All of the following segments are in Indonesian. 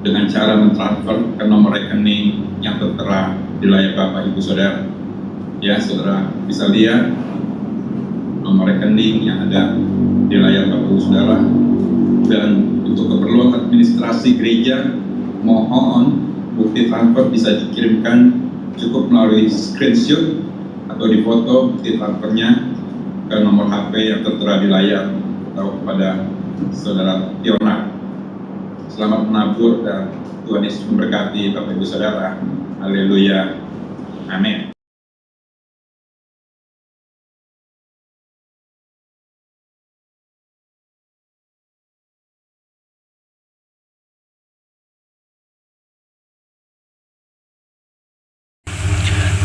dengan cara mentransfer ke nomor rekening yang tertera di layar Bapak Ibu Saudara. Ya, Saudara bisa lihat nomor rekening yang ada di layar Bapak Ibu Saudara. Dan untuk keperluan administrasi gereja, mohon bukti transfer bisa dikirimkan cukup melalui screenshot atau difoto bukti transfernya ke nomor HP yang tertera di layar atau kepada Saudara Tiona. Selamat menabur dan Tuhan Yesus memberkati Bapak Ibu Saudara. Haleluya. Amin.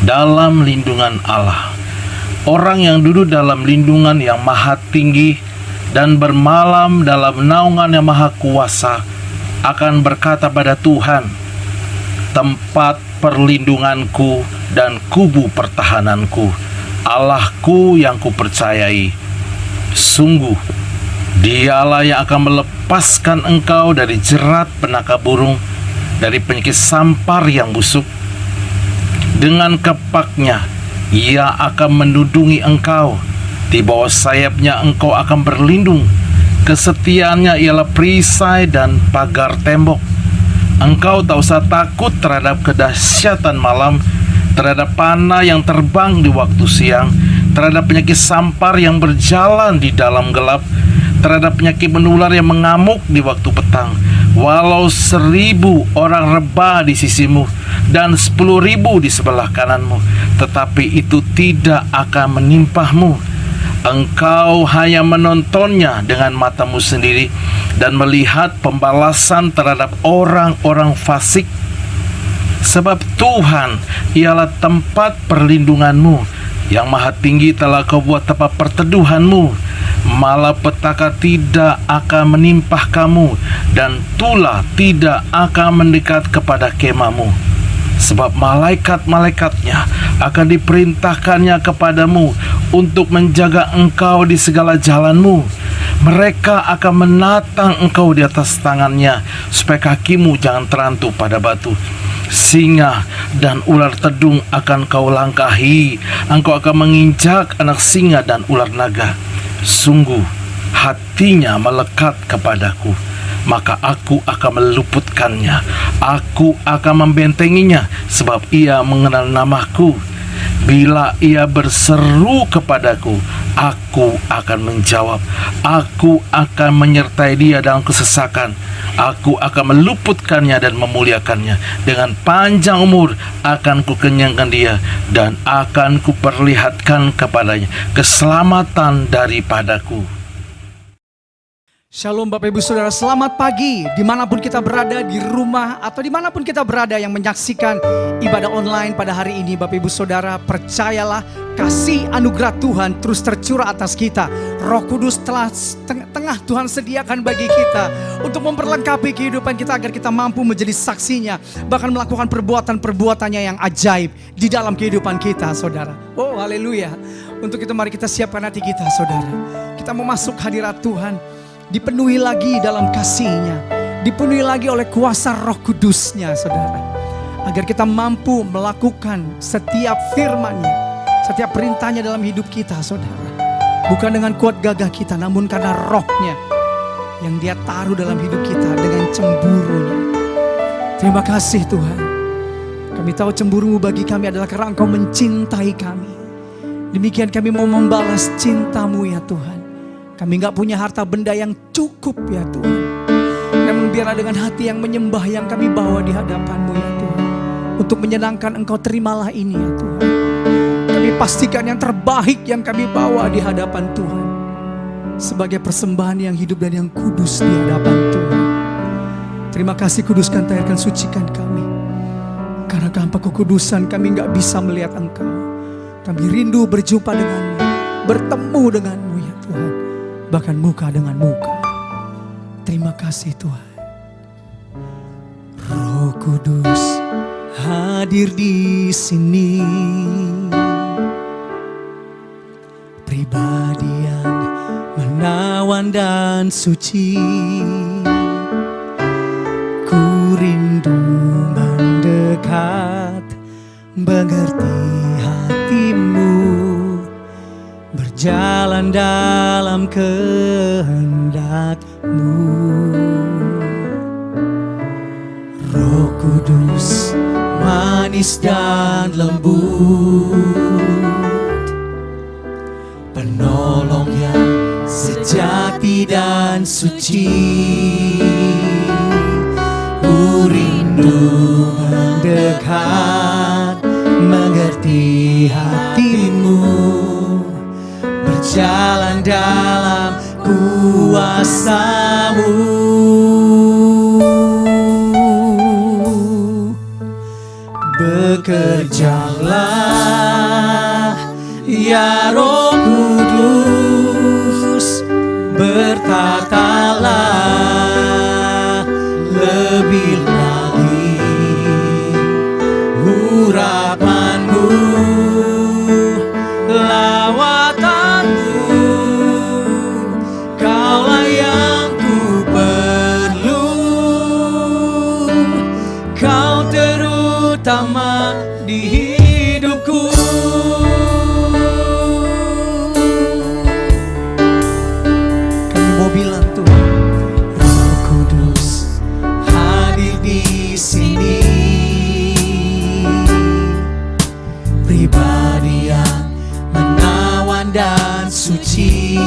Dalam lindungan Allah, orang yang duduk dalam lindungan yang maha tinggi dan bermalam dalam naungan yang maha kuasa akan berkata pada Tuhan, tempat perlindunganku dan kubu pertahananku, Allahku yang kupercayai. Sungguh, Dialah yang akan melepaskan engkau dari jerat penangkap burung, dari penyakit sampar yang busuk. Dengan kepaknya Ia akan menudungi engkau, di bawah sayapnya engkau akan berlindung. Kesetiaannya ialah perisai dan pagar tembok. Engkau tak usah takut terhadap kedahsyatan malam, terhadap panah yang terbang di waktu siang, terhadap penyakit sampar yang berjalan di dalam gelap, terhadap penyakit menular yang mengamuk di waktu petang. Walau 1000 orang rebah di sisimu dan 10.000 di sebelah kananmu, tetapi itu tidak akan menimpahmu. Engkau hanya menontonnya dengan matamu sendiri dan melihat pembalasan terhadap orang-orang fasik. Sebab Tuhan ialah tempat perlindunganmu, yang maha tinggi telah kau buat tempat perteduhanmu. Malapetaka tidak akan menimpah kamu, dan tulah tidak akan mendekat kepada kemahmu. Sebab malaikat-malaikatnya akan diperintahkannya kepadamu untuk menjaga engkau di segala jalanmu. Mereka akan menatang engkau di atas tangannya, supaya kakimu jangan terantuk pada batu. Singa dan ular tedung akan kau langkahi. Engkau akan menginjak anak singa dan ular naga. Sungguh hatinya melekat kepadaku, maka aku akan meluputkannya. Aku akan membentenginya, sebab ia mengenal namaku. Bila ia berseru kepadaku, aku akan menjawab. Aku akan menyertai dia dalam kesesakan. Aku akan meluputkannya dan memuliakannya. Dengan panjang umur akan kukenyangkan dia, dan akan kuperlihatkan kepadanya keselamatan daripadaku. Shalom Bapak Ibu Saudara, selamat pagi dimanapun kita berada, di rumah atau dimanapun kita berada yang menyaksikan ibadah online pada hari ini. Bapak Ibu Saudara, percayalah kasih anugerah Tuhan terus tercurah atas kita. Roh Kudus telah tengah Tuhan sediakan bagi kita untuk memperlengkapi kehidupan kita agar kita mampu menjadi saksinya, bahkan melakukan perbuatan-perbuatannya yang ajaib di dalam kehidupan kita, Saudara. Oh haleluya. Untuk itu mari kita siapkan hati kita, Saudara. Kita mau masuk hadirat Tuhan, dipenuhi lagi dalam kasih-Nya, dipenuhi lagi oleh kuasa Roh Kudus-Nya, Saudara, agar kita mampu melakukan setiap firman-Nya, setiap perintah-Nya dalam hidup kita, Saudara. Bukan dengan kuat gagah kita, namun karena Roh-Nya yang Dia taruh dalam hidup kita dengan cemburu-Nya. Terima kasih Tuhan. Kami tahu cemburu-Mu bagi kami adalah karena Engkau mencintai kami. Demikian kami mau membalas cinta-Mu ya Tuhan. Kami gak punya harta benda yang cukup ya Tuhan, namun biarlah dengan hati yang menyembah yang kami bawa di hadapan-Mu ya Tuhan. Untuk menyenangkan Engkau, terimalah ini ya Tuhan. Kami pastikan yang terbaik yang kami bawa di hadapan Tuhan, sebagai persembahan yang hidup dan yang kudus di hadapan Tuhan. Terima kasih, kuduskan, tahirkan, sucikan kami. Karena tanpa kekudusan kami gak bisa melihat Engkau. Kami rindu berjumpa dengan-Mu, bertemu dengan-Mu ya Tuhan, bahkan muka dengan muka. Terima kasih Tuhan. Roh Kudus hadir di sini, pribadi yang menawan dan suci. Ku dalam kehendak-Mu. Roh Kudus manis dan lembut, penolong yang sejati dan suci. Ku rindu mendekat, mengerti hati-Mu, berjalan dalam kuasa-Mu. Bekerjalah ya Roh Kudus, bertatalah lebih lagi urapan-Mu, lawatanmu, Kaulah yang ku perlu, Kau terutama di hidupku. Kami mau bilang Tuhan, Roh Kudus hadir di sini, pribadi yang menawan dan suci.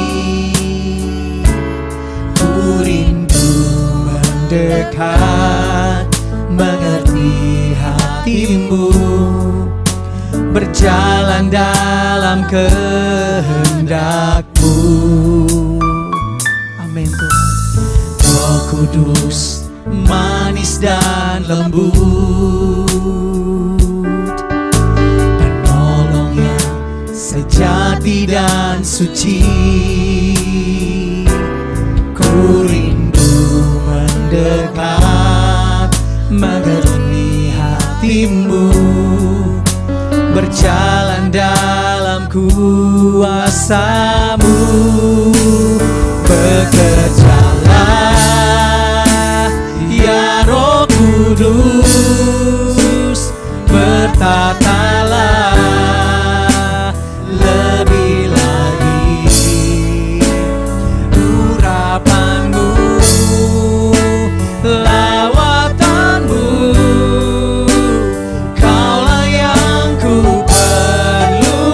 Ku rindu mendekat, mengerti hati-Mu, berjalan dalam kehendak-Mu. Amin Tuhan. Roh Kudus manis dan lembut, penolong yang sejati dan suci. Ku rindu mendekat, mengerti hati-Mu, berjalan dalam kuasa-Mu. Bekerjalah ya Roh Kudus, bertatalah lebih lagi urapan-Mu, lawatanmu, Kaulah yang ku perlu,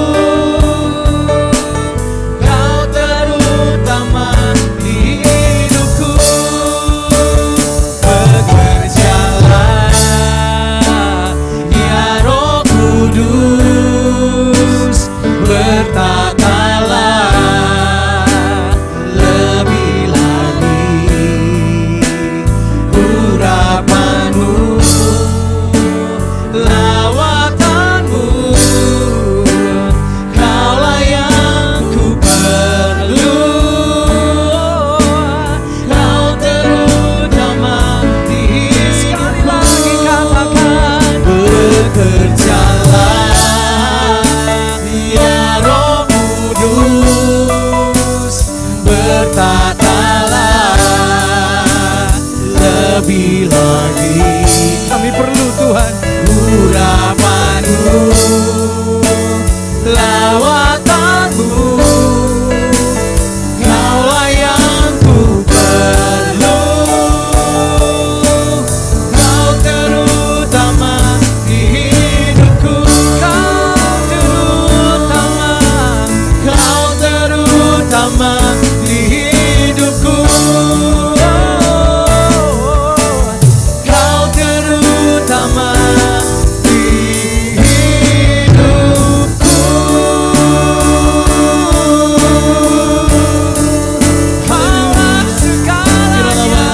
Kau terutama di hidupku. Bekerjalah ya Roh Kudus, bertatalah lebih lagi urapan-Mu, lawatanmu, Kaulah yang ku perlu, Kau terutama di hidupku. Sekali lagi katakan, bekerjalah ya Roh Kudus, bertatalah lebih lagi. Kami perlu Tuhan urapan-Mu, lawatanmu, Kaulah yang ku perlu, Kau terutama di hidupku. Kau terutama di hidupku. Kau terutama di hidupku. Allah segalanya,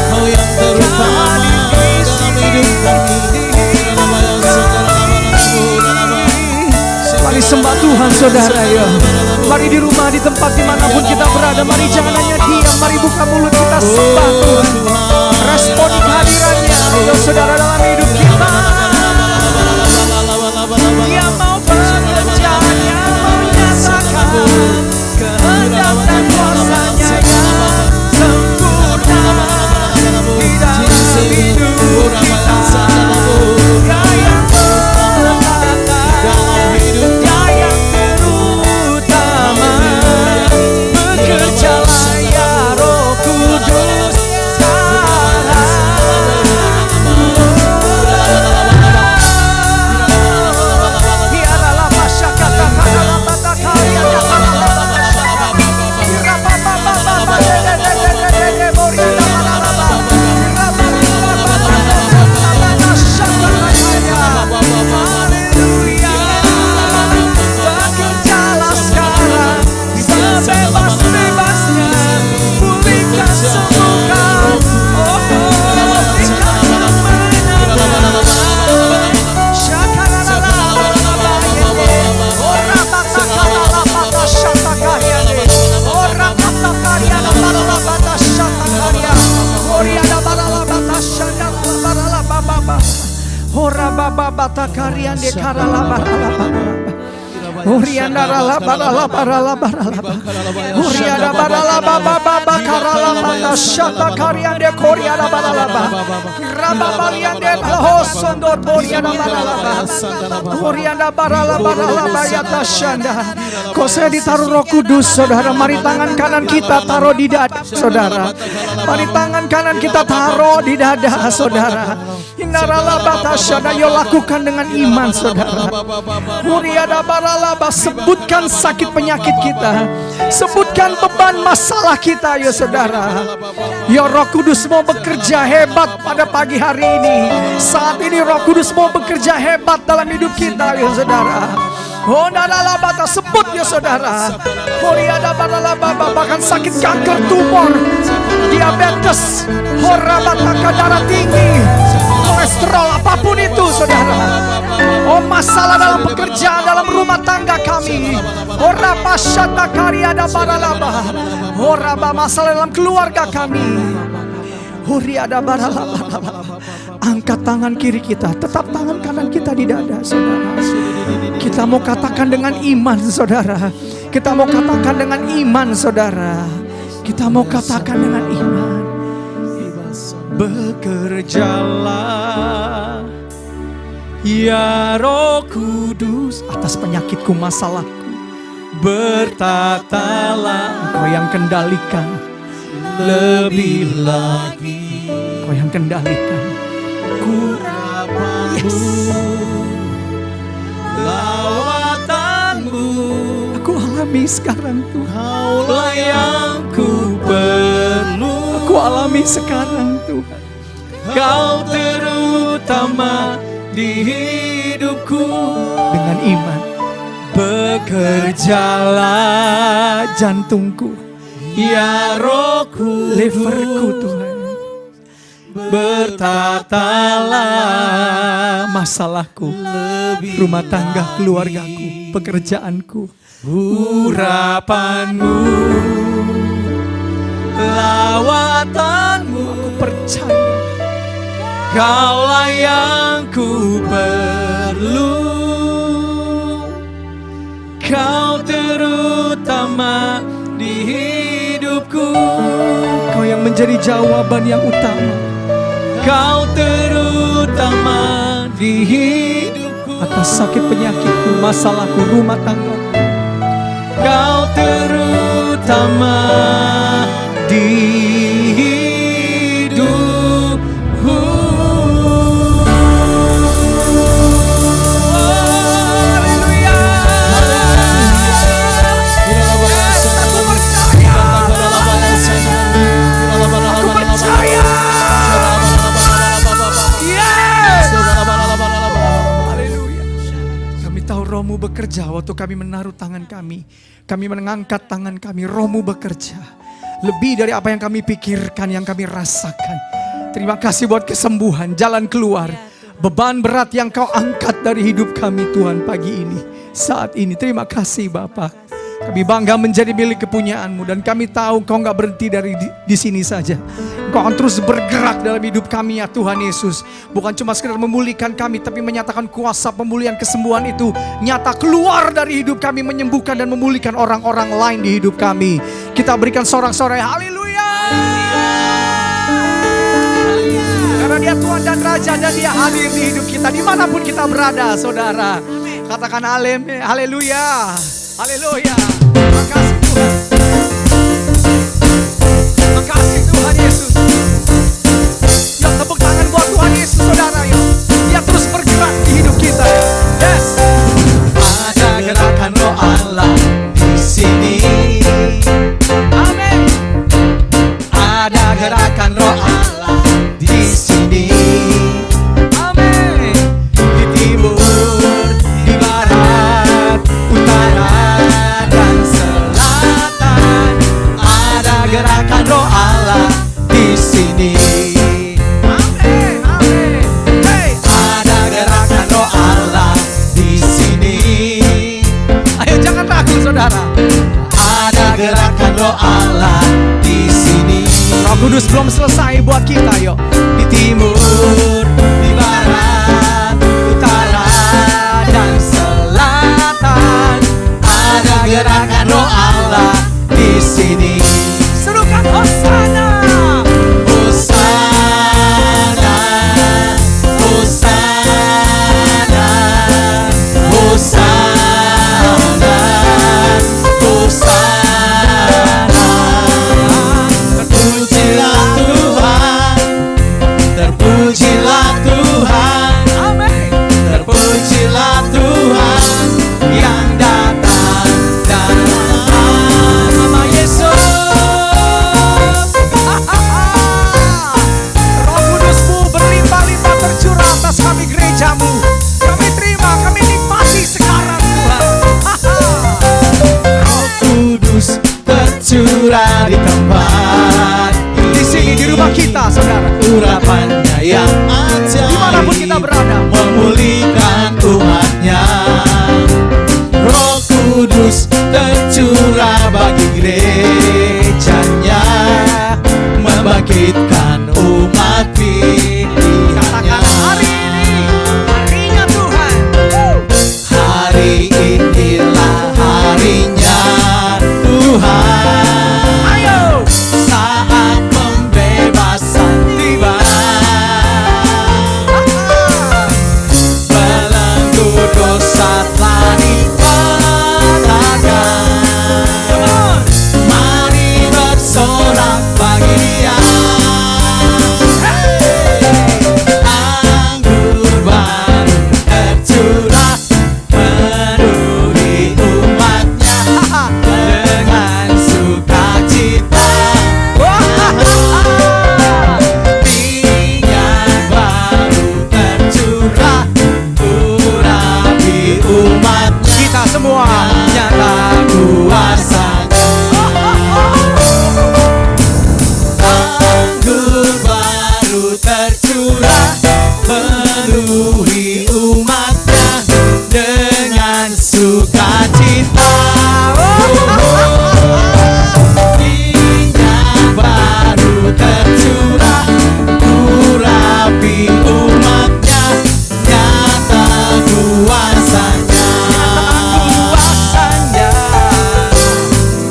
Kau yang terutama dalam hidup kami. Mari sembah Tuhan saudara ya. Mari di rumah, di tempat dimanapun kita berada, mari jangan hanya diam, mari buka mulut kita sembah Tuhan. Responi kehadirannya ya saudara dalam hidup kita. Dia mau bekerja, Dia mau menyatakan kehendak dan kuasa-Nya yang sempurna di dalam hidup kita. Dia yang berkata, Dia yang terutama babata karian de karala barala. Orianda rala barala barala barala. Orianda barala baba karala manda shata karian de korianda barala. Raba balian de hosondo torianda barala. Orianda barala barala bayata shanda. Kau saya ditaruh Roh Kudus, saudara. Mari tangan kanan kita taruh di dada, saudara. Mari tangan kanan kita taruh di dada, saudara. Inarala batashada, yo lakukan dengan iman, saudara. Muriada baralaba, sebutkan sakit penyakit kita, sebutkan beban masalah kita, yo saudara. Yo Roh Kudus mau bekerja hebat pada pagi hari ini. Saat ini Roh Kudus mau bekerja hebat dalam hidup kita, yo saudara. Oh nalala bata, sebut ya saudara. Muriada baralaba, bahkan sakit kanker, tumor, diabetes, horabata, darah tinggi, kolesterol, apapun itu saudara. Oh masalah dalam pekerjaan, dalam rumah tangga kami. Horaba syata kariada baralaba. Horaba masalah dalam keluarga kami. Horiada baralaba. Angkat tangan kiri kita, tetap tangan kanan kita di dada, saudara. Kita mau katakan dengan iman, saudara. Kita mau katakan dengan iman, saudara. Kita mau katakan dengan iman. Bekerjalah ya Roh Kudus atas penyakitku, masalahku. Bertatalah, Engkau yang kendalikan. Lebih lagi Engkau yang kendalikan. Yes. Lawatanmu aku alami sekarang Tuhan. Kaulah yang ku perlu. Aku alami sekarang Tuhan. Kau terutama di hidupku. Dengan iman bekerjalah jantungku, ya Rohku, liverku Tuhan. Bertatalah masalahku, rumah tangga, keluargaku, pekerjaanku, urapanmu, lawatanmu. Aku percaya Kaulah yang ku perlu. Kau terutama di hidupku. Kau yang menjadi jawaban yang utama. Kau terutama di hidupku. Atas sakit penyakitku, masalahku, rumah tanggaku. Kau terutama di hidupku. Haleluya. Aku percaya. Roh-Mu bekerja waktu kami menaruh tangan kami mengangkat tangan kami. Roh-Mu bekerja lebih dari apa yang kami pikirkan, yang kami rasakan. Terima kasih buat kesembuhan, jalan keluar, beban berat yang Kau angkat dari hidup kami Tuhan pagi ini, saat ini. Terima kasih Bapa. Kami bangga menjadi milik kepunyaan-Mu, dan kami tahu Kau gak berhenti dari di sini saja. Kau akan terus bergerak dalam hidup kami ya Tuhan Yesus. Bukan cuma sekedar memulihkan kami, tapi menyatakan kuasa pemulihan kesembuhan itu nyata keluar dari hidup kami, menyembuhkan dan memulihkan orang-orang lain di hidup kami. Kita berikan sorak-sorai haleluya. Karena Dia Tuhan dan Raja, dan Dia hadir di hidup kita dimanapun kita berada, saudara. Katakan haleluya. Haleluya. Terima kasih Tuhan. Terima kasih Tuhan Yesus. Yuk tepuk tangan buat Tuhan Yesus saudara yuk. Dia terus bergerak di hidup kita. Yes. Ada gerakan Roh Allah di sini. Amin. Ada gerakan Roh Allah di sini. Amin. Di timur, di barat, utara, dan selatan. Ada gerakan Roh Allah di sini. Amin, amin. Hey, ada gerakan Roh Allah di sini. Ayo jangan ragu saudara. Ada gerakan Roh Allah di sini. Roh Kudus belum selesai buat kita yuk. Di timur, di barat, utara. kita, saudara. Urapannya yang ajaib, Dimanapun kita berada, memulihkan umatnya. Roh Kudus tercurah bagi gerejanya, membangkitkan umat pilihannya. katakan hari ini, harinya Tuhan. Hari inilah harinya Tuhan. Ayo, Saat pembebasan tiba, belenggu dosa telah dipatahkan. Mari bersorak bagi Dia. Anggur baru tercurah, penuhi umatnya dengan sukacita. Minyak baru tercurah, urapi umatnya. kita semua. Nyata kuasanya. Anggur baru tercurah, penuhi umatnya dengan sukacita. Minyak baru tercurah, urapi umatnya, nyata kuasanya.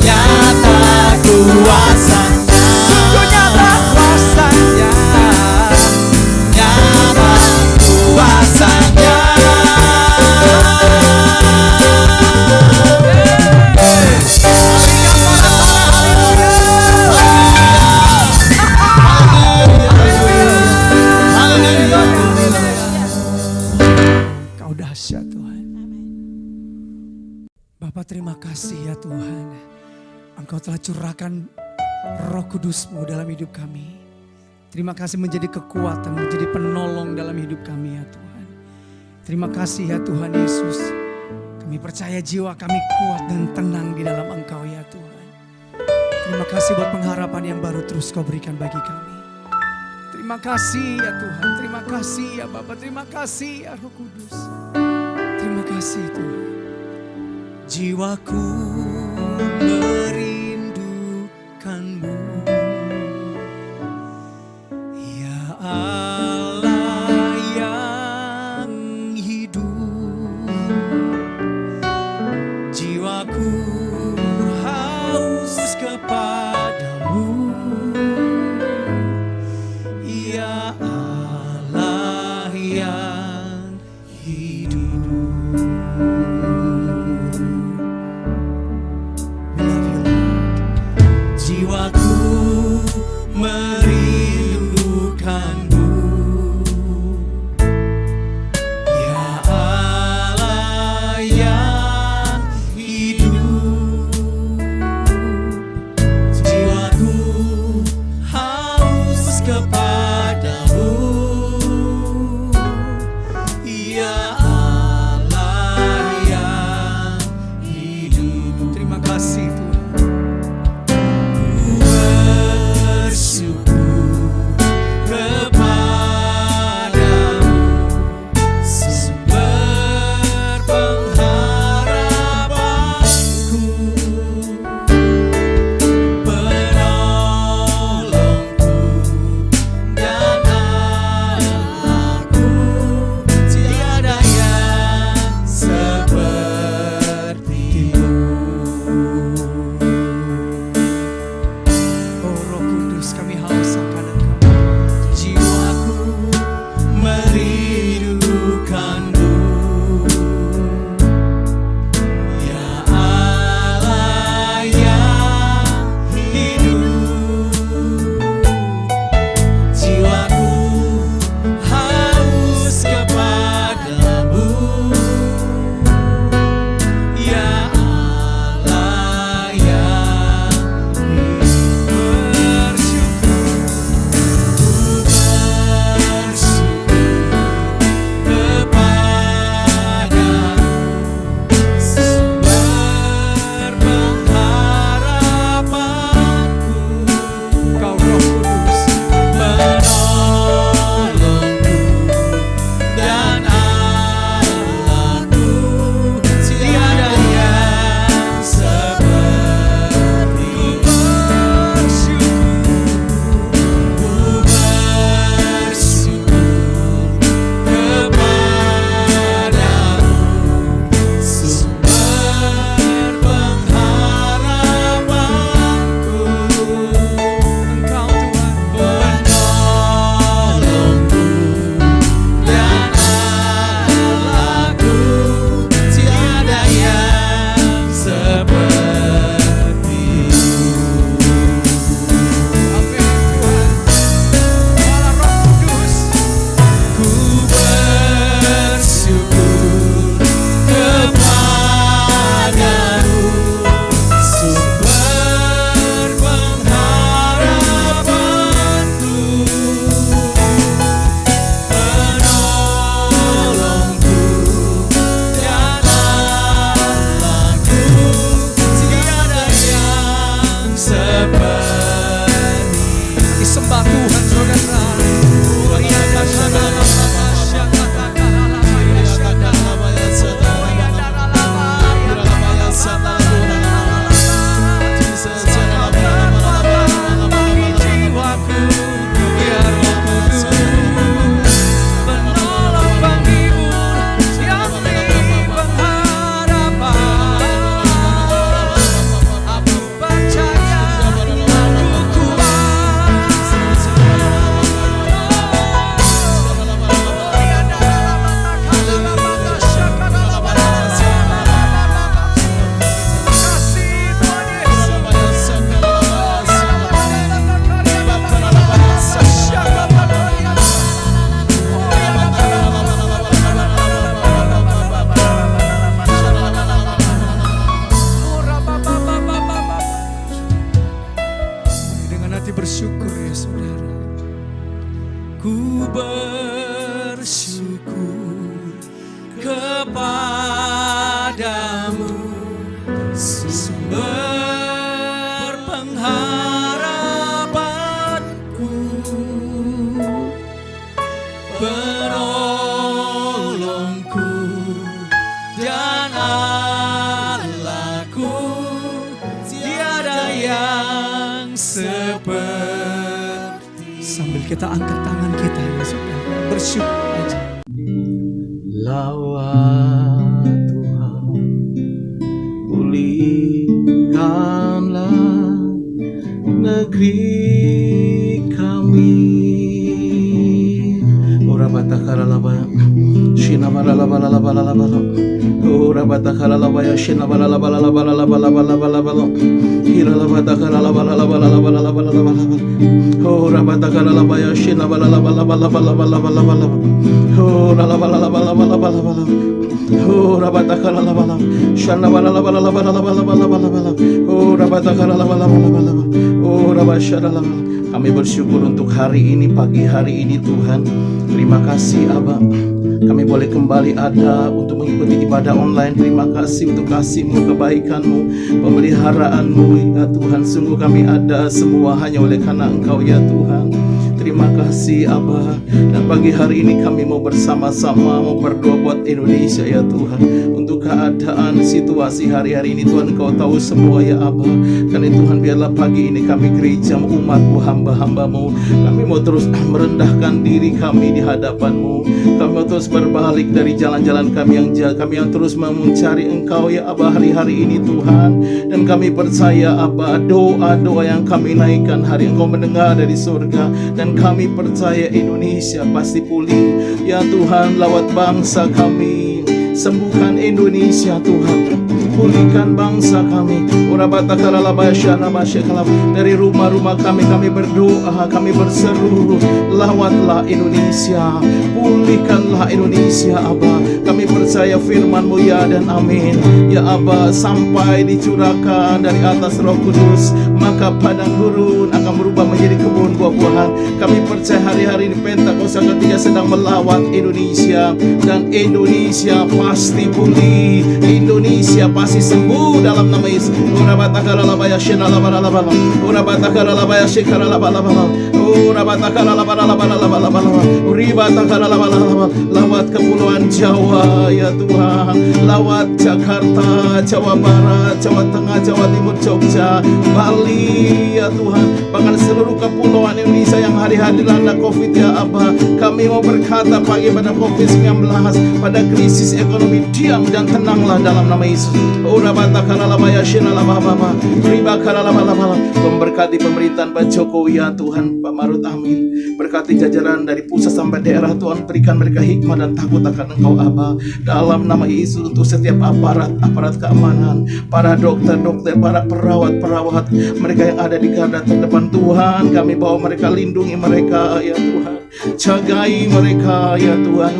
Nyata kuasanya. Sungguh nyata kuasanya. Nyata kuasanya. Kau dahsyat Tuhan. Bapak terima kasih ya Tuhan. Engkau telah curahkan Roh Kudus-Mu dalam hidup kami. Terima kasih menjadi kekuatan, menjadi penolong dalam hidup kami ya Tuhan. Terima kasih ya Tuhan Yesus. Kami percaya jiwa kami kuat dan tenang di dalam Engkau ya Tuhan. Terima kasih buat pengharapan yang baru terus Kau berikan bagi kami. Terima kasih ya Tuhan, terima kasih ya Bapa, terima kasih ya Roh Kudus. Terima kasih Tuhan. Jiwaku merindukanmu, ya Allah yang hidup. Jiwaku haus kepadamu, ya Allah yang hidup. We love you, Lord. Jiwaku merindukanmu, Ku bersyukur kepadamu, sumber pengharapanku, penolongku dan Allahku, tiada yang seperti. Sambil kita angkat tangan kita ya saudara, bersyukur aja. Lawat Tuhan, pulihkanlah negeri kami. Ora batakara laba, shina bara laba laba laba laba. Ora batakara laba ya shina bara laba laba laba laba laba laba. Hira laba batakara laba laba laba laba laba laba. Ora batakara laba ya shina bara laba laba laba laba laba laba. Ora laba laba laba laba laba laba. Ora batakara laba laba, shana bara laba laba laba laba laba laba. Ora batakara laba laba laba laba. Ora bashara laba. Kami bersyukur untuk hari ini, pagi hari ini Tuhan. Terima kasih Abah, kami boleh kembali ada untuk mengikuti ibadah online. Terima kasih untuk kasih-Mu, kebaikan-Mu, pemeliharaanmu ya Tuhan. Sungguh kami ada semua hanya oleh karena Engkau ya Tuhan. Terima kasih Abah. Dan pagi hari ini kami mau bersama-sama mau berdoa buat Indonesia ya Tuhan. Untuk keadaan situasi hari-hari ini Tuhan, Engkau tahu semua ya Abah. Karena Tuhan biarlah pagi ini kami gereja umat-Mu, hamba-hamba-Mu, kami mau terus merendahkan diri kami di hadapan-Mu. Kami mau terus berbalik dari jalan-jalan kami yang jahat. Kami yang terus mencari Engkau ya Abah hari-hari ini Tuhan. Dan kami percaya Abah, doa-doa yang kami naikkan hari Engkau mendengar dari surga. Dan kami percaya Indonesia pasti pulih ya Tuhan. Lawat bangsa kami, sembuhkan Indonesia Tuhan, pulihkan bangsa kami. Dari rumah-rumah kami berdoa, kami berseru, lawatlah Indonesia, pulihkanlah Indonesia Abah. Kami percaya firman-Mu ya dan amin ya Abah. Sampai dicurahkan dari atas Roh Kudus, maka padang gurun akan berubah menjadi kebun buah-buahan. Kami percaya hari-hari ini Pentakosta ketiga sedang melawat Indonesia, dan Indonesia pasti pulih, Indonesia pasti sembuh dalam nama Yesus. Lawat kepulauan Jawa ya Tuhan, lawat Jakarta, Jawa Barat, Jawa Tengah, Jawa Timur, Jogja, Bali ya Tuhan, bahkan seluruh kepulauan Indonesia yang hari-hari dilanda COVID ya Abah. Kami mau berkata pagi pada COVID-19, pada krisis ekonomi, diam dan tenanglah dalam nama Yesus. Memberkati pemerintahan Pak Jokowi ya Tuhan, Pak Marut amin. Berkati jajaran dari pusat sampai daerah Tuhan, berikan mereka hikmah dan takut akan Engkau Abah. Dalam nama Yesus, untuk setiap aparat keamanan, para dokter, para perawat, mereka yang ada di garda terdepan Tuhan, kami bawa mereka, lindungi mereka ya Tuhan, jagai mereka ya Tuhan.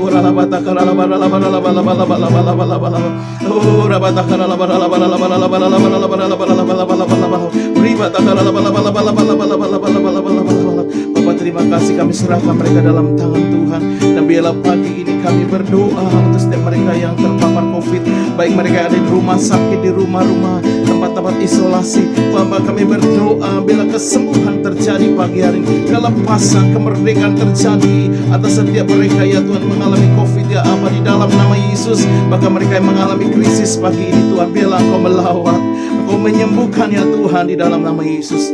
Bapak terima kasih, kami serahkan mereka dalam tangan Tuhan. Dan biarlah pagi ini kami berdoa untuk setiap mereka yang terpapar COVID, baik mereka yang ada di rumah sakit, di rumah-rumah, tempat-tempat isolasi. Bapak kami berdoa bila kesembuhan terjadi pagi hari ini, kelepasan, kemerdekaan terjadi atas setiap mereka ya Tuhan mengalami COVID ya Abah, di dalam nama Yesus. Bahkan mereka yang mengalami krisis pagi ini Tuhan, biarlah Engkau melawat, Engkau menyembuhkan ya Tuhan di dalam nama Yesus.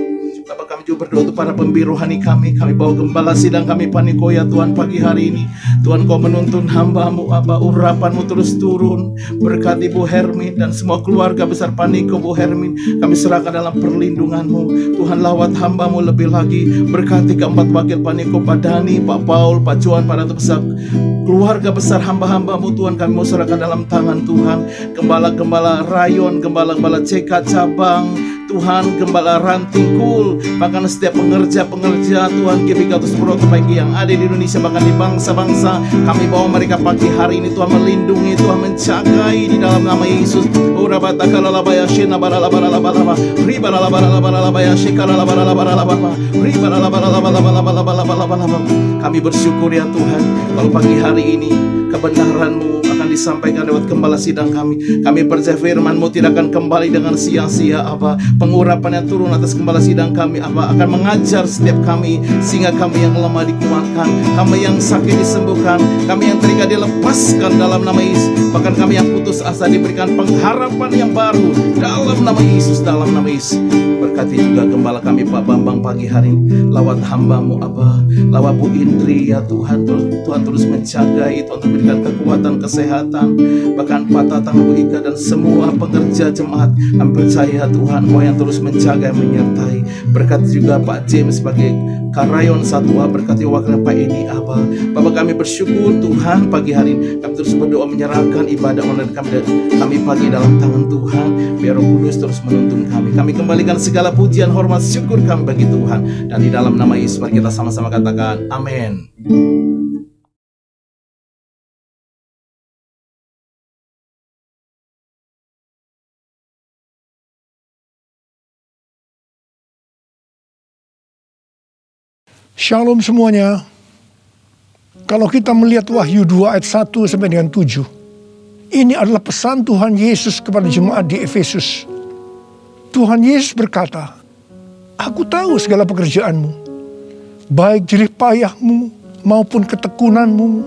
Bapak kami juga berdoa untuk para pembiru rohani kami bawa gembala sidang kami Paniko ya Tuhan pagi hari ini. Tuhan Kau menuntun hamba-Mu Abah, urapan-Mu terus turun. Berkati Bu Hermin dan semua keluarga besar Paniko Bu Hermin, kami serahkan dalam perlindungan-Mu Tuhan. Lawat hamba-Mu lebih lagi, berkati keempat wakil Paniko, Pak Dani, Pak Paul, Pak Johan, para besar keluarga besar hamba-hamba-Mu Tuhan, kami mau serahkan dalam tangan Tuhan. Gembala-gembala rayon, gembala-gembala CK cabang Tuhan Gembala Rantingkul, bahkan setiap pengerja-pengerja Tuhan GBK Proto pagi yang ada di Indonesia, bahkan di bangsa-bangsa, kami bawa mereka pagi hari ini Tuhan, melindungi, Tuhan menjagai di dalam nama Yesus. Kami bersyukur ya Tuhan, kalau pagi hari ini kebenaran-Mu akan disampaikan lewat gembala sidang kami. Kami percaya firman-Mu tidak akan kembali dengan sia-sia, Aba. Pengurapan yang turun atas gembala sidang kami, Aba, akan mengajar setiap kami, sehingga kami yang lemah dikuatkan, kami yang sakit disembuhkan, kami yang terikat dilepaskan dalam nama Yesus. Bahkan kami yang putus asa diberikan pengharapan yang baru dalam nama Yesus, dalam nama Yesus. Berkati juga gembala kami Pak Bambang pagi hari ini, lawat hamba-Mu, Aba, lawat Bu Indri ya Tuhan. Tuhan terus menjagai, Tuhan memberikan kekuatan, kesehatan, bahkan Pak Tatang, Bu Ika, dan semua pekerja jemaat. Kami percaya Tuhan, Kau yang terus menjaga, menyertai. Berkati juga Pak James sebagai Karayon Satwa, berkati wakil Pak Edi, Aba. Bapak, kami bersyukur Tuhan pagi hari ini, kami terus berdoa menyerahkan ibadah online kami pagi dalam tangan Tuhan. Biar Roh Kudus terus menuntun kami. Kami kembalikan segala pujian, hormat, syukur kami bagi Tuhan. Dan di dalam nama Yesus mari kita sama-sama katakan amin. Shalom semuanya. Kalau kita melihat Wahyu 2 ayat 1 sampai dengan 7, ini adalah pesan Tuhan Yesus kepada jemaat di Efesus. Tuhan Yesus berkata, "Aku tahu segala pekerjaanmu, baik jerih payahmu maupun ketekunanmu.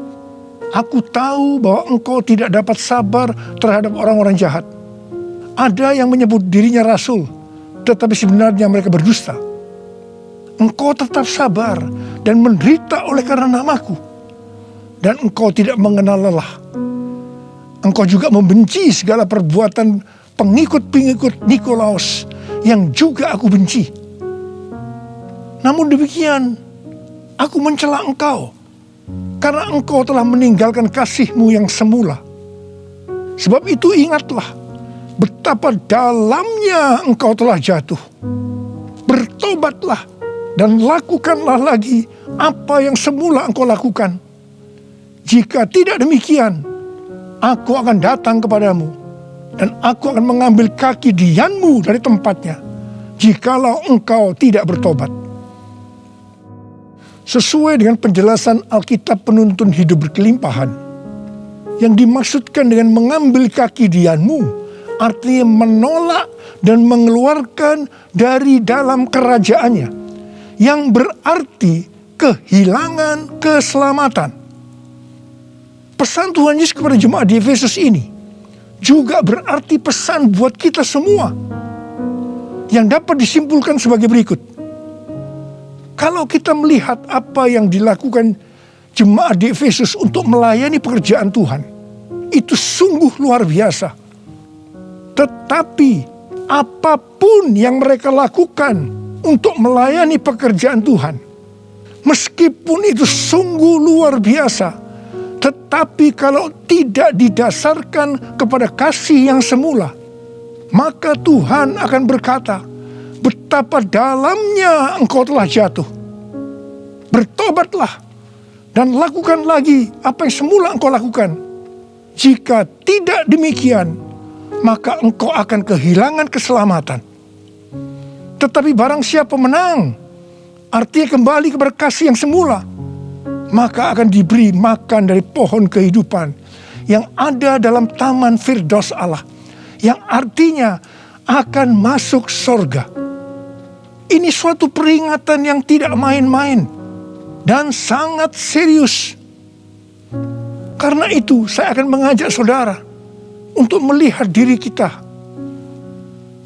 Aku tahu bahwa engkau tidak dapat sabar terhadap orang-orang jahat. Ada yang menyebut dirinya rasul, tetapi sebenarnya mereka berdusta. Engkau tetap sabar dan menderita oleh karena namaku, dan engkau tidak mengenal lelah. Engkau juga membenci segala perbuatan pengikut-pengikut Nikolaus yang juga aku benci. Namun demikian, aku mencela engkau, karena engkau telah meninggalkan kasihmu yang semula. Sebab itu ingatlah betapa dalamnya engkau telah jatuh. Bertobatlah dan lakukanlah lagi apa yang semula engkau lakukan. Jika tidak demikian, aku akan datang kepadamu, dan aku akan mengambil kaki dianmu dari tempatnya, jikalau engkau tidak bertobat." Sesuai dengan penjelasan Alkitab penuntun hidup berkelimpahan, yang dimaksudkan dengan mengambil kaki dianmu, artinya menolak dan mengeluarkan dari dalam kerajaannya, yang berarti kehilangan keselamatan. Pesan Tuhan Yesus kepada jemaat di Efesus ini juga berarti pesan buat kita semua, yang dapat disimpulkan sebagai berikut. Kalau kita melihat apa yang dilakukan jemaat di Efesus untuk melayani pekerjaan Tuhan, itu sungguh luar biasa. Tetapi apapun yang mereka lakukan untuk melayani pekerjaan Tuhan, meskipun itu sungguh luar biasa, tetapi kalau tidak didasarkan kepada kasih yang semula, maka Tuhan akan berkata, "Betapa dalamnya engkau telah jatuh. Bertobatlah dan lakukan lagi apa yang semula engkau lakukan. Jika tidak demikian, maka engkau akan kehilangan keselamatan. Tetapi barang siapa menang, artinya kembali kepada kasih yang semula, maka akan diberi makan dari pohon kehidupan yang ada dalam taman Firdaus Allah, yang artinya akan masuk sorga." Ini suatu peringatan yang tidak main-main dan sangat serius. Karena itu saya akan mengajak saudara untuk melihat diri kita.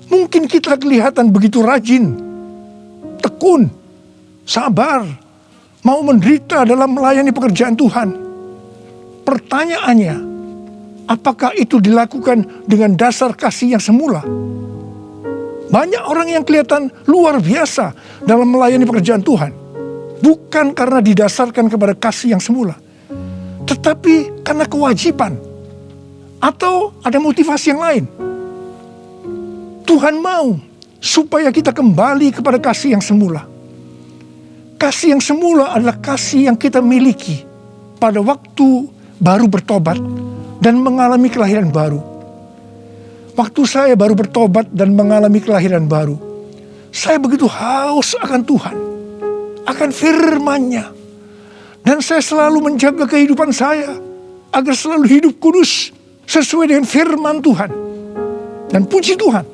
Mungkin kita kelihatan begitu rajin, tekun, sabar, mau menderita dalam melayani pekerjaan Tuhan. Pertanyaannya, apakah itu dilakukan dengan dasar kasih yang semula? Banyak orang yang kelihatan luar biasa dalam melayani pekerjaan Tuhan, bukan karena didasarkan kepada kasih yang semula, tetapi karena kewajiban atau ada motivasi yang lain. Tuhan mau supaya kita kembali kepada kasih yang semula. Kasih yang semula adalah kasih yang kita miliki pada waktu baru bertobat dan mengalami kelahiran baru. Waktu saya baru bertobat dan mengalami kelahiran baru, saya begitu haus akan Tuhan, akan firman-Nya. Dan saya selalu menjaga kehidupan saya agar selalu hidup kudus sesuai dengan firman Tuhan. Dan puji Tuhan,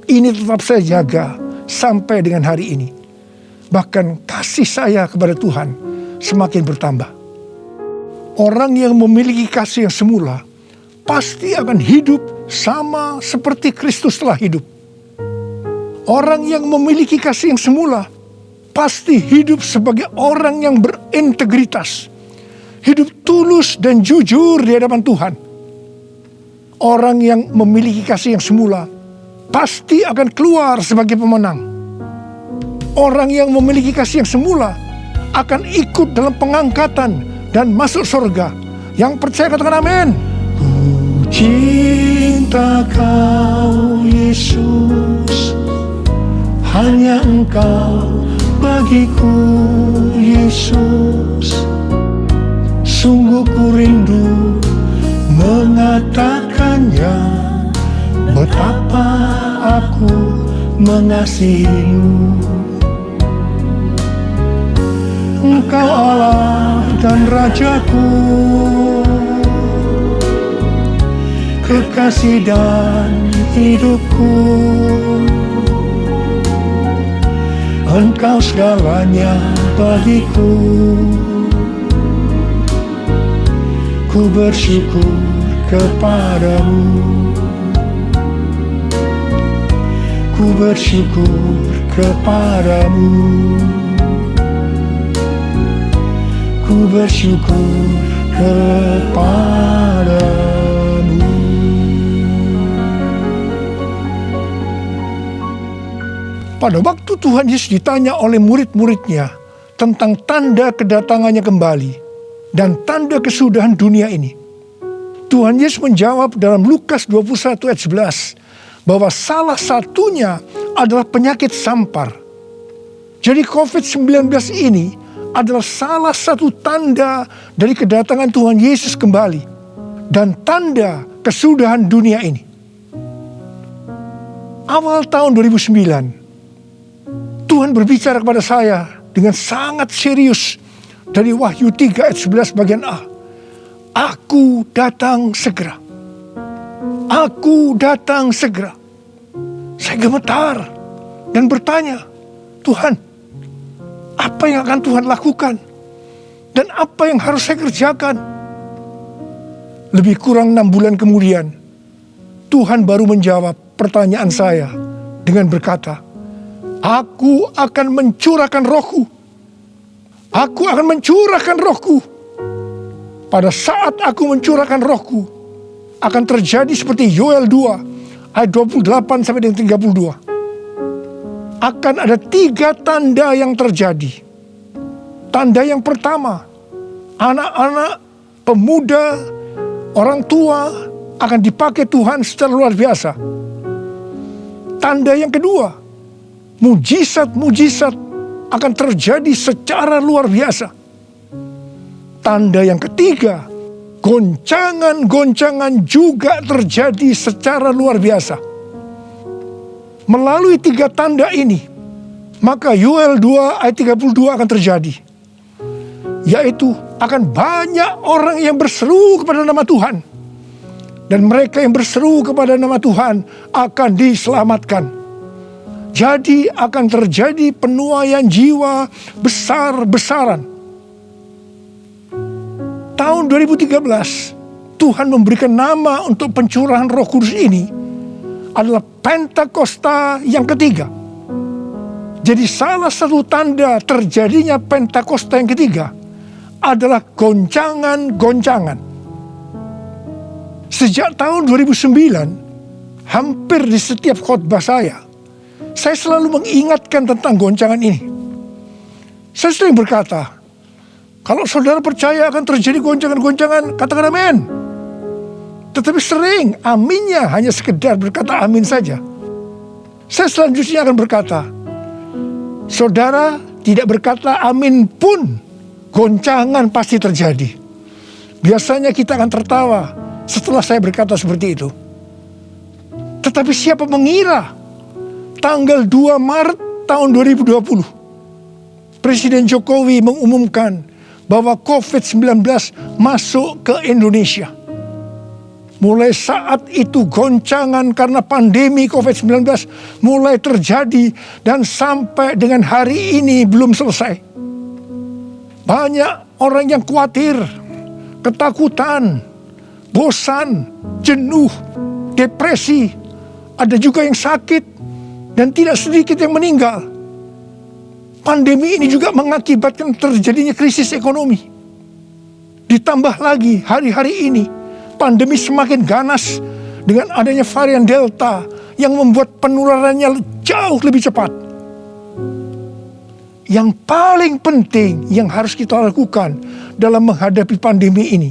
ini tetap saya jaga sampai dengan hari ini. Bahkan kasih saya kepada Tuhan semakin bertambah. Orang yang memiliki kasih yang semula pasti akan hidup sama seperti Kristus telah hidup. Orang yang memiliki kasih yang semula pasti hidup sebagai orang yang berintegritas, hidup tulus dan jujur di hadapan Tuhan. Orang yang memiliki kasih yang semula pasti akan keluar sebagai pemenang. Orang yang memiliki kasih yang semula akan ikut dalam pengangkatan dan masuk surga. Yang percaya katakan amin. Ku cinta Kau Yesus, hanya Engkau bagiku Yesus. Sungguh ku rindu mengatakannya, betapa aku mengasihimu. Engkau Allah dan Rajaku, kekasih dan hidupku. Engkau segalanya bagiku. Ku bersyukur kepadamu. Ku bersyukur kepadamu. Ku bersyukur kepadamu. Pada waktu Tuhan Yesus ditanya oleh murid-muridnya tentang tanda kedatangannya kembali dan tanda kesudahan dunia ini, Tuhan Yesus menjawab dalam Lukas 21 ayat 11 bahwa salah satunya adalah penyakit sampar. Jadi COVID-19 ini adalah salah satu tanda dari kedatangan Tuhan Yesus kembali dan tanda kesudahan dunia ini. Awal tahun 2009, Tuhan berbicara kepada saya dengan sangat serius dari Wahyu 3 ayat 11 bagian A. Aku datang segera. Aku datang segera. Saya gemetar dan bertanya, Tuhan, apa yang akan Tuhan lakukan? Dan apa yang harus saya kerjakan? Lebih kurang 6 bulan kemudian, Tuhan baru menjawab pertanyaan saya dengan berkata, Aku akan mencurahkan rohku. Aku akan mencurahkan rohku. Pada saat aku mencurahkan rohku, akan terjadi seperti Yoel 2 ayat 28 sampai dengan 32. Akan ada 3 tanda yang terjadi. Tanda yang pertama, anak-anak, pemuda, orang tua akan dipakai Tuhan secara luar biasa. Tanda yang kedua, mujizat-mujizat akan terjadi secara luar biasa. Tanda yang ketiga, goncangan-goncangan juga terjadi secara luar biasa. Melalui 3 tanda ini, maka Yoel 2 ayat 32 akan terjadi. Yaitu akan banyak orang yang berseru kepada nama Tuhan. Dan mereka yang berseru kepada nama Tuhan akan diselamatkan. Jadi akan terjadi penuaian jiwa besar-besaran. Tahun 2013, Tuhan memberikan nama untuk pencurahan Roh Kudus ini adalah Pentakosta yang ketiga. Jadi salah satu tanda terjadinya Pentakosta yang ketiga adalah goncangan-goncangan. Sejak tahun 2009, hampir di setiap khotbah saya selalu mengingatkan tentang goncangan ini. Saya sering berkata, kalau saudara percaya akan terjadi goncangan-goncangan, katakan amin. Tetapi sering aminnya hanya sekedar berkata amin saja. Saya selanjutnya akan berkata, saudara tidak berkata amin pun, goncangan pasti terjadi. Biasanya kita akan tertawa setelah saya berkata seperti itu. Tetapi siapa mengira tanggal 2 Maret tahun 2020, Presiden Jokowi mengumumkan bahwa COVID-19 masuk ke Indonesia. Mulai saat itu goncangan karena pandemi COVID-19 mulai terjadi dan sampai dengan hari ini belum selesai. Banyak orang yang khawatir, ketakutan, bosan, jenuh, depresi. Ada juga yang sakit dan tidak sedikit yang meninggal. Pandemi ini juga mengakibatkan terjadinya krisis ekonomi. Ditambah lagi hari-hari ini pandemi semakin ganas dengan adanya varian Delta yang membuat penularannya jauh lebih cepat. Yang paling penting yang harus kita lakukan dalam menghadapi pandemi ini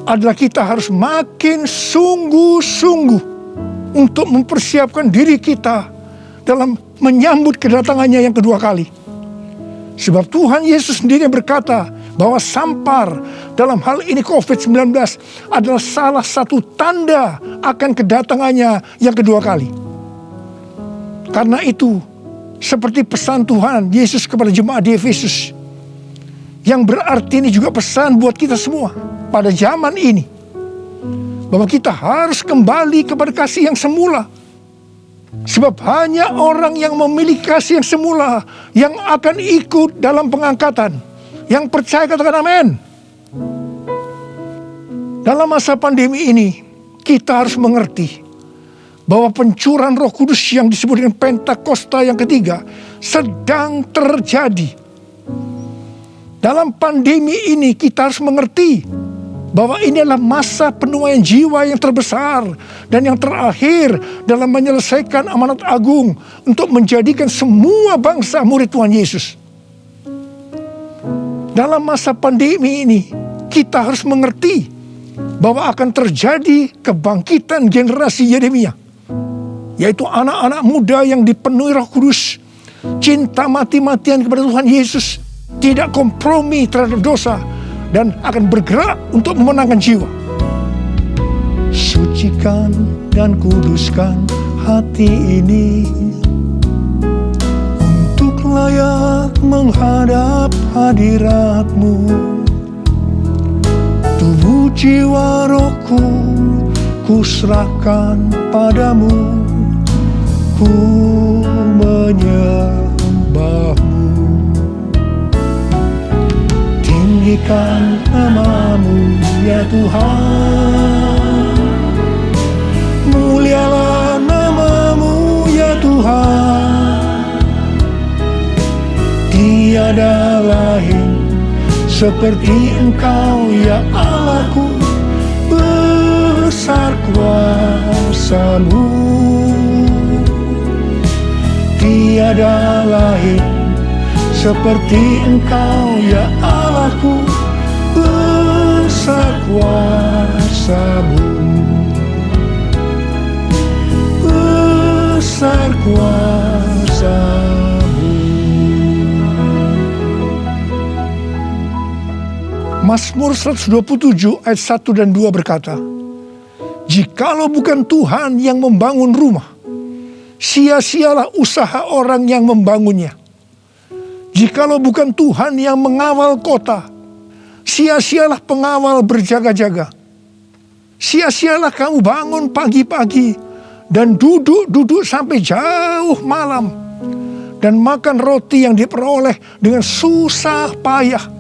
adalah kita harus makin sungguh-sungguh untuk mempersiapkan diri kita dalam menyambut kedatangannya yang kedua kali. Sebab Tuhan Yesus sendiri berkata bahwa sampar dalam hal ini COVID-19 adalah salah satu tanda akan kedatangannya yang kedua kali. Karena itu, seperti pesan Tuhan Yesus kepada jemaat di Efesus, yang berarti ini juga pesan buat kita semua pada zaman ini, bahwa kita harus kembali kepada kasih yang semula. Sebab hanya orang yang memiliki kasih yang semula yang akan ikut dalam pengangkatan. Yang percaya katakan amin. Dalam masa pandemi ini, kita harus mengerti bahwa pencurahan Roh Kudus yang disebut dengan Pentakosta yang ketiga sedang terjadi. Dalam pandemi ini kita harus mengerti bahwa ini adalah masa penuaian jiwa yang terbesar dan yang terakhir dalam menyelesaikan amanat agung untuk menjadikan semua bangsa murid Tuhan Yesus. Dalam masa pandemi ini, kita harus mengerti bahwa akan terjadi kebangkitan generasi Yeremia, yaitu anak-anak muda yang dipenuhi Roh Kudus, cinta mati-matian kepada Tuhan Yesus, tidak kompromi terhadap dosa, dan akan bergerak untuk memenangkan jiwa. Sucikan dan kuduskan hati ini untuk layak menghadap hadirat-Mu. Tubuh jiwa rohku kuserahkan padamu, ku menyembah-Mu. Tinggikan nama-Mu ya Tuhan, mulialah nama-Mu ya Tuhan. Tiada lain seperti Engkau ya Allahku, besar kuasa-Mu. Tiada lain seperti Engkau ya Allahku, besar kuasa-Mu, besar kuasa-Mu. Mazmur 127 ayat 1 dan 2 berkata, jikalau bukan Tuhan yang membangun rumah, sia-sialah usaha orang yang membangunnya. Jikalau bukan Tuhan yang mengawal kota, sia-sialah pengawal berjaga-jaga. Sia-sialah kamu bangun pagi-pagi dan duduk-duduk sampai jauh malam, dan makan roti yang diperoleh dengan susah payah.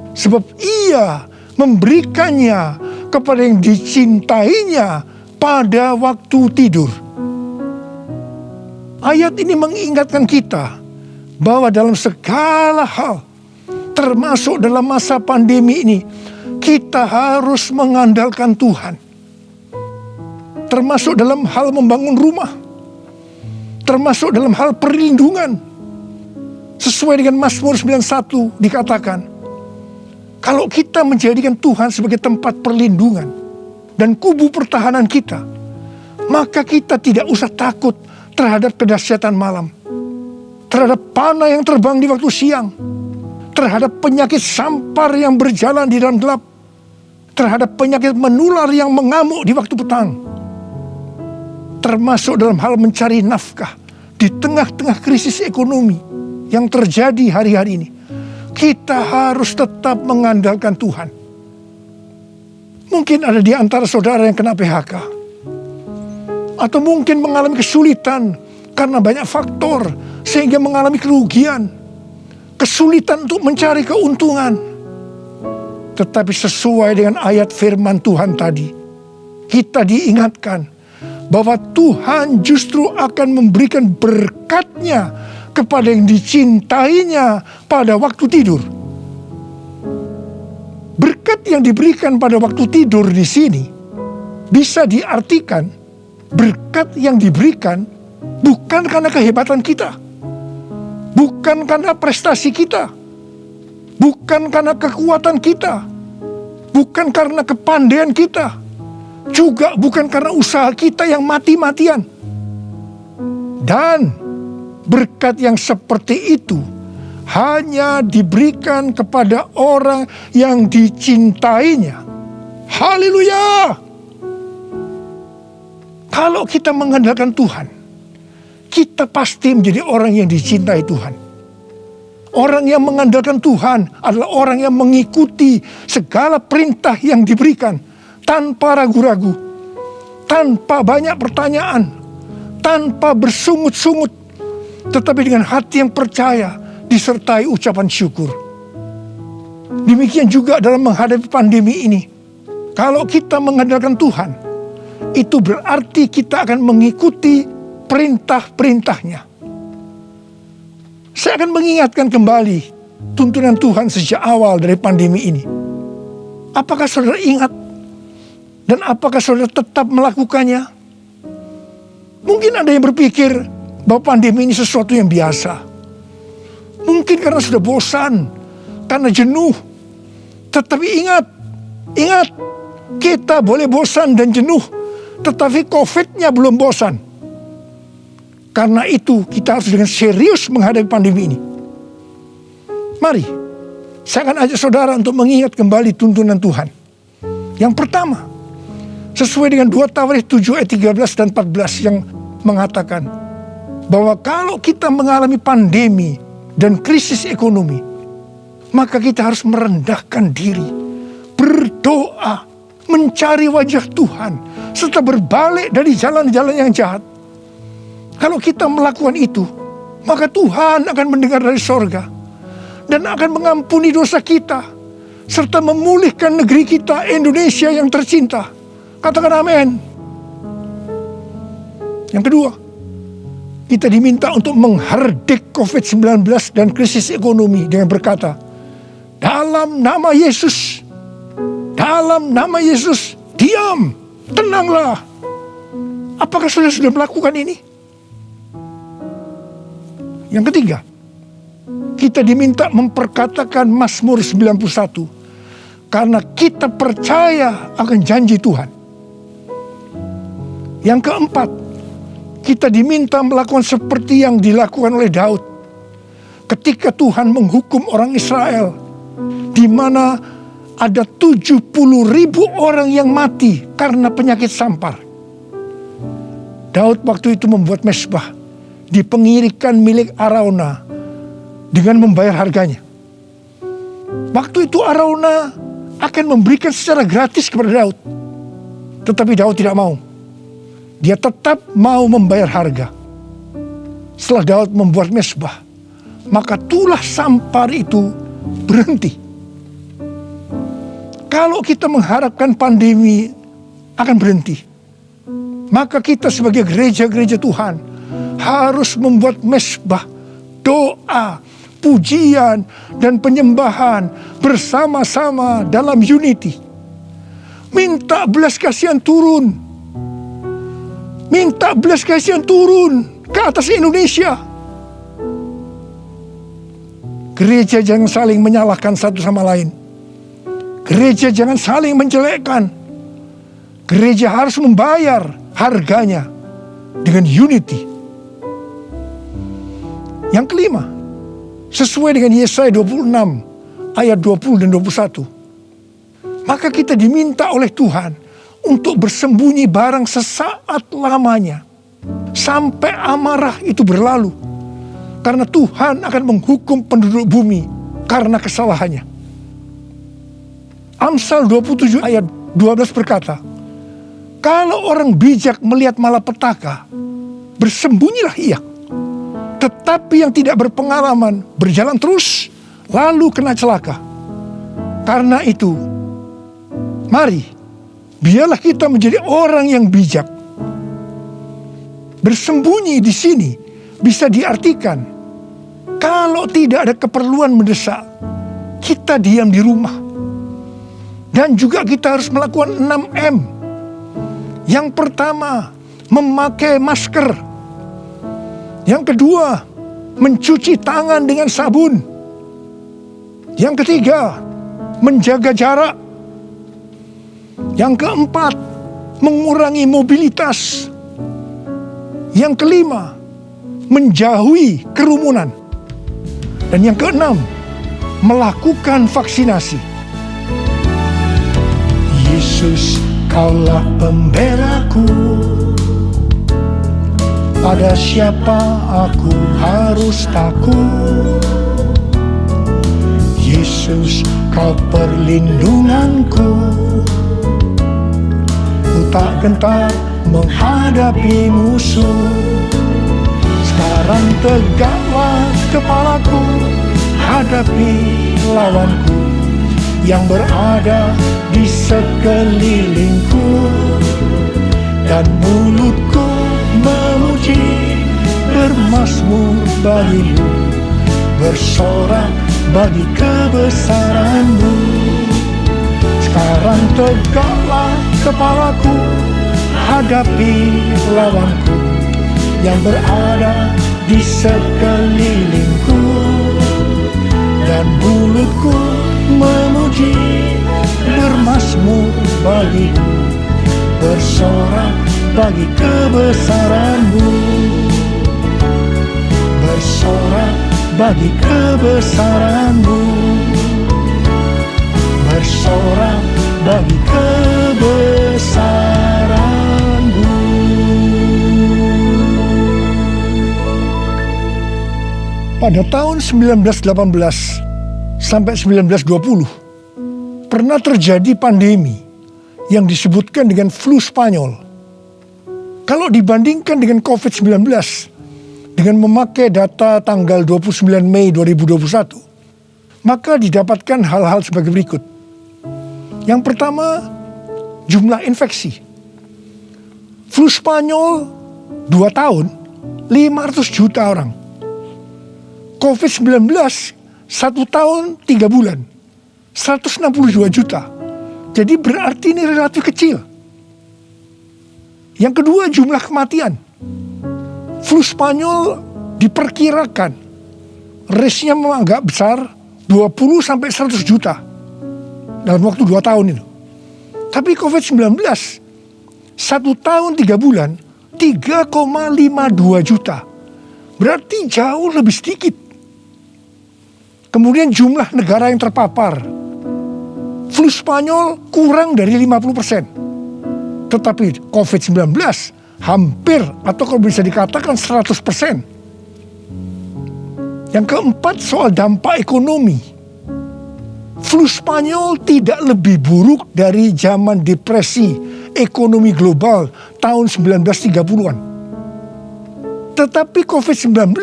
Sebab Ia memberikannya kepada yang dicintainya pada waktu tidur. Ayat ini mengingatkan kita bahwa dalam segala hal, termasuk dalam masa pandemi ini, kita harus mengandalkan Tuhan. Termasuk dalam hal membangun rumah, termasuk dalam hal perlindungan. Sesuai dengan Mazmur 91 dikatakan, kalau kita menjadikan Tuhan sebagai tempat perlindungan dan kubu pertahanan kita, maka kita tidak usah takut terhadap kedahsyatan malam, terhadap panah yang terbang di waktu siang, terhadap penyakit sampar yang berjalan di dalam gelap, terhadap penyakit menular yang mengamuk di waktu petang, termasuk dalam hal mencari nafkah di tengah-tengah krisis ekonomi yang terjadi hari-hari ini. Kita harus tetap mengandalkan Tuhan. Mungkin ada di antara saudara yang kena PHK, atau mungkin mengalami kesulitan karena banyak faktor sehingga mengalami kerugian, kesulitan untuk mencari keuntungan. Tetapi sesuai dengan ayat firman Tuhan tadi, kita diingatkan bahwa Tuhan justru akan memberikan berkat-Nya kepada yang dicintainya pada waktu tidur. Berkat yang diberikan pada waktu tidur di sini bisa diartikan berkat yang diberikan bukan karena kehebatan kita, bukan karena prestasi kita, bukan karena kekuatan kita, bukan karena kepandaian kita, juga bukan karena usaha kita yang mati-matian. Dan berkat yang seperti itu hanya diberikan kepada orang yang dicintainya. Haleluya! Kalau kita mengandalkan Tuhan, kita pasti menjadi orang yang dicintai Tuhan. Orang yang mengandalkan Tuhan adalah orang yang mengikuti segala perintah yang diberikan tanpa ragu-ragu, tanpa banyak pertanyaan, tanpa bersungut-sungut, tetapi dengan hati yang percaya disertai ucapan syukur. Demikian juga dalam menghadapi pandemi ini. Kalau kita mengandalkan Tuhan, itu berarti kita akan mengikuti perintah-perintahnya. Saya akan mengingatkan kembali tuntunan Tuhan sejak awal dari pandemi ini. Apakah saudara ingat? Dan apakah saudara tetap melakukannya? Mungkin ada yang berpikir bahwa pandemi ini sesuatu yang biasa. Mungkin karena sudah bosan, karena jenuh. Tetapi ingat, kita boleh bosan dan jenuh, tetapi COVID-nya belum bosan. Karena itu kita harus dengan serius menghadapi pandemi ini. Mari, saya akan ajak saudara untuk mengingat kembali tuntunan Tuhan. Yang pertama, sesuai dengan 2 Tawarikh 7 ayat 13 dan 14 yang mengatakan bahwa kalau kita mengalami pandemi dan krisis ekonomi, maka kita harus merendahkan diri, berdoa, mencari wajah Tuhan, serta berbalik dari jalan-jalan yang jahat. Kalau kita melakukan itu, maka Tuhan akan mendengar dari sorga dan akan mengampuni dosa kita, serta memulihkan negeri kita, Indonesia yang tercinta. Katakan amin. Yang kedua, kita diminta untuk menghardik COVID-19 dan krisis ekonomi dengan berkata, dalam nama Yesus, diam, tenanglah. Apakah saudara sudah melakukan ini? Yang ketiga, kita diminta memperkatakan Mazmur 91 karena kita percaya akan janji Tuhan. Yang keempat, kita diminta melakukan seperti yang dilakukan oleh Daud ketika Tuhan menghukum orang Israel, di mana ada 70.000 orang yang mati karena penyakit sampar. Daud waktu itu membuat mezbah di pengirikan milik Arauna dengan membayar harganya. Waktu itu Arauna akan memberikan secara gratis kepada Daud, tetapi Daud tidak mau. Dia tetap mau membayar harga. Setelah Daud membuat mezbah, maka tulah sampar itu berhenti. Kalau kita mengharapkan pandemi akan berhenti, maka kita sebagai gereja-gereja Tuhan harus membuat mezbah, doa, pujian, dan penyembahan bersama-sama dalam unity. Minta belas kasihan turun. Minta belas kasihan turun ke atas Indonesia. Gereja jangan saling menyalahkan satu sama lain. Gereja jangan saling menjelekkan. Gereja harus membayar harganya dengan unity, Yang kelima, sesuai dengan Yesaya 26 ayat 20 dan 21. Maka kita diminta oleh Tuhan untuk bersembunyi barang sesaat lamanya sampai amarah itu berlalu. Karena Tuhan akan menghukum penduduk bumi karena kesalahannya. Amsal 27 ayat 12 berkata, kalau orang bijak melihat malapetaka, bersembunyilah ia. Tetapi yang tidak berpengalaman berjalan terus, lalu kena celaka. Karena itu, mari, biarlah kita menjadi orang yang bijak. Bersembunyi di sini bisa diartikan, kalau tidak ada keperluan mendesak, kita diam di rumah. Dan juga kita harus melakukan 6M. Yang pertama, memakai masker. Yang kedua, mencuci tangan dengan sabun. Yang ketiga, menjaga jarak. Yang keempat, mengurangi mobilitas. Yang kelima, menjauhi kerumunan. Dan yang keenam, melakukan vaksinasi. Yesus, Kaulah pembelaku. Pada siapa aku harus takut? Yesus, Kau perlindunganku. Ku tak gentar menghadapi musuh. Sekarang tegaklah kepalaku, hadapi lawanku yang berada di sekelilingku, dan mulutku memuji, bermazmur bagimu, bersorak bagi kebesaran-Mu. Sekarang tegaklah kepalaku, hadapi lawanku yang berada di sekelilingku, dan mulutku memuji, bermazmur bagimu, bersorak bagi kebesaran-Mu, bersorak bagi kebesaran-Mu, bersorak bagi kebesaran-Mu. Pada tahun 1918 sampai 1920 pernah terjadi pandemi yang disebutkan dengan flu Spanyol. Kalau dibandingkan dengan COVID-19 dengan memakai data tanggal 29 Mei 2021, maka didapatkan hal-hal sebagai berikut. Yang pertama, jumlah infeksi. Flu Spanyol 2 tahun 500 juta orang. COVID-19 1 tahun 3 bulan 162 juta. Jadi berarti ini relatif kecil. Yang kedua, jumlah kematian. Flu Spanyol diperkirakan risknya memang agak besar, 20 sampai 100 juta dalam waktu 2 tahun itu. Tapi COVID-19 1 tahun 3 bulan 3,52 juta. Berarti jauh lebih sedikit. Kemudian jumlah negara yang terpapar. Flu Spanyol kurang dari 50%. Tetapi COVID-19 hampir atau kalau bisa dikatakan 100%. Yang keempat, soal dampak ekonomi. Flu Spanyol tidak lebih buruk dari zaman depresi ekonomi global tahun 1930-an. Tetapi COVID-19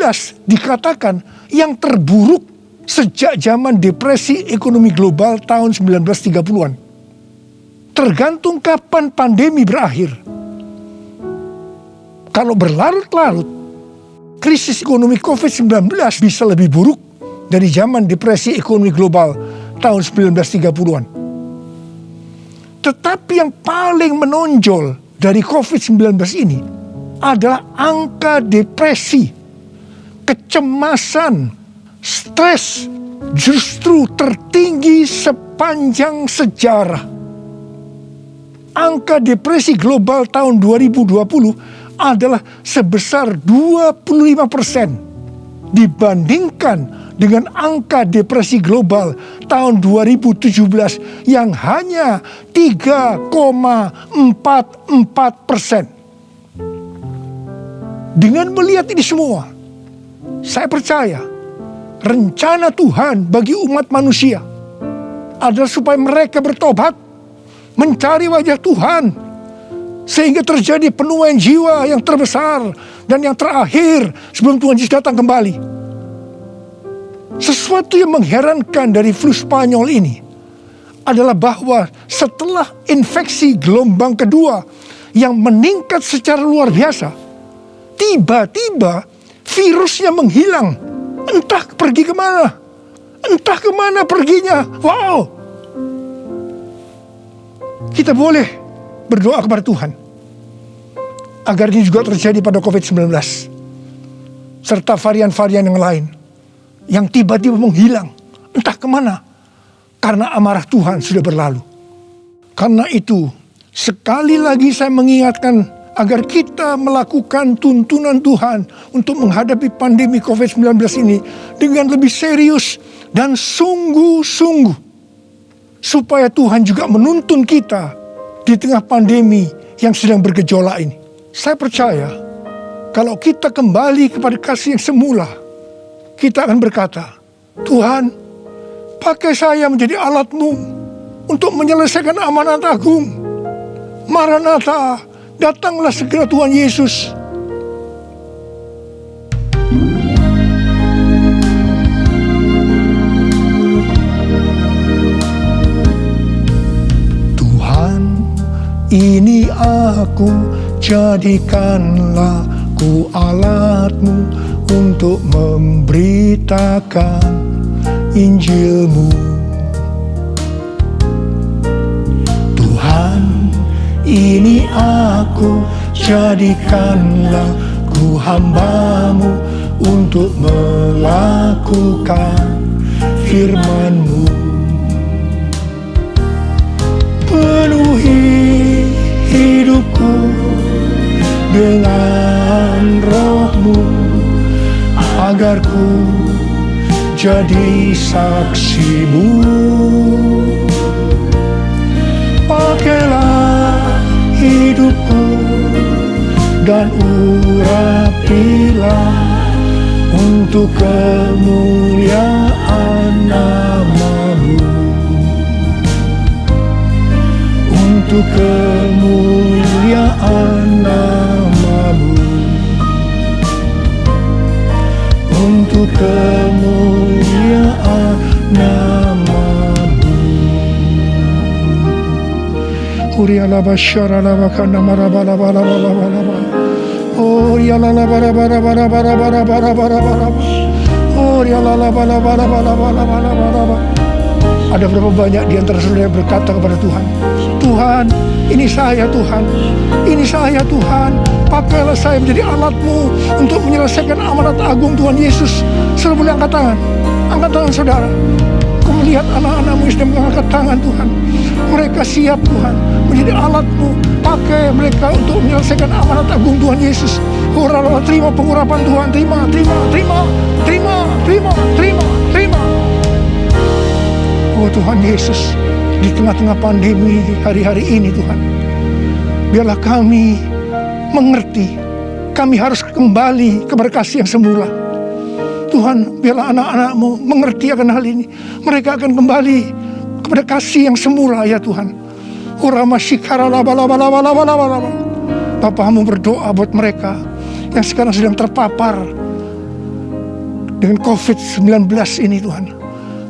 dikatakan yang terburuk sejak zaman depresi ekonomi global tahun 1930-an. Tergantung kapan pandemi berakhir. Kalau berlarut-larut, krisis ekonomi COVID-19 bisa lebih buruk dari zaman depresi ekonomi global tahun 1930-an. Tetapi yang paling menonjol dari COVID-19 ini adalah angka depresi, kecemasan, stres justru tertinggi sepanjang sejarah. Angka depresi global tahun 2020 adalah sebesar 25%. dibandingkan dengan angka depresi global tahun 2017 yang hanya 3,44%. Dengan melihat ini semua, saya percaya rencana Tuhan bagi umat manusia adalah supaya mereka bertobat, mencari wajah Tuhan, sehingga terjadi penuaian jiwa yang terbesar dan yang terakhir sebelum Tuhan Yesus datang kembali. Sesuatu yang mengherankan dari flu Spanyol ini adalah bahwa setelah infeksi gelombang kedua yang meningkat secara luar biasa, tiba-tiba virusnya menghilang. Entah pergi kemana. Entah kemana perginya. Wow. Kita boleh berdoa kepada Tuhan agar ini juga terjadi pada COVID-19 serta varian-varian yang lain yang tiba-tiba menghilang. Entah kemana. Karena amarah Tuhan sudah berlalu. Karena itu, sekali lagi saya mengingatkan agar kita melakukan tuntunan Tuhan untuk menghadapi pandemi COVID-19 ini dengan lebih serius dan sungguh-sungguh. Supaya Tuhan juga menuntun kita di tengah pandemi yang sedang bergejolak ini. Saya percaya kalau kita kembali kepada kasih yang semula, kita akan berkata, Tuhan, pakai saya menjadi alat-Mu untuk menyelesaikan amanat agung. Maranatha, datanglah segera Tuhan Yesus. Tuhan, ini aku, jadikanlah ku alat-Mu untuk memberitakan Injil-Mu. Tuhan, ini aku, jadikanlah ku hamba-Mu untuk melakukan firman-Mu. Penuhi hidupku dengan roh-Mu, agar ku jadi saksi-Mu. Pakailah hidupku dan urapilah untuk kemuliaan nama-Mu, untuk kemuliaan nama-Mu, untuk kemuliaan nama-Mu. Uriala basyara labakana marabalabalabalabalaba. Uriala labarabarabarabarabarabarabarabarabaraba. Uriala labalabalabalabalabalaba. Ada berapa banyak di antara saudara yang berkata kepada Tuhan, Tuhan, ini saya Tuhan, ini saya Tuhan, pakailah saya menjadi alat-Mu untuk menyelesaikan amanat agung Tuhan Yesus. Saudara boleh angkat tangan saudara. Kau melihat anak-anak-Mu yang sedang mengangkat tangan Tuhan. Mereka siap Tuhan menjadi alat-Mu, pakai mereka untuk menyelesaikan amanat agung Tuhan Yesus. Uralah, terima pengurapan Tuhan, terima. Oh Tuhan Yesus, di tengah-tengah pandemi hari-hari ini Tuhan, biarlah kami mengerti, kami harus kembali kepada kasih yang semula. Tuhan, biarlah anak-anak-Mu mengerti akan hal ini. Mereka akan kembali kepada kasih yang semula ya Tuhan. Bapa-Mu berdoa buat mereka yang sekarang sedang terpapar dengan COVID-19 ini Tuhan.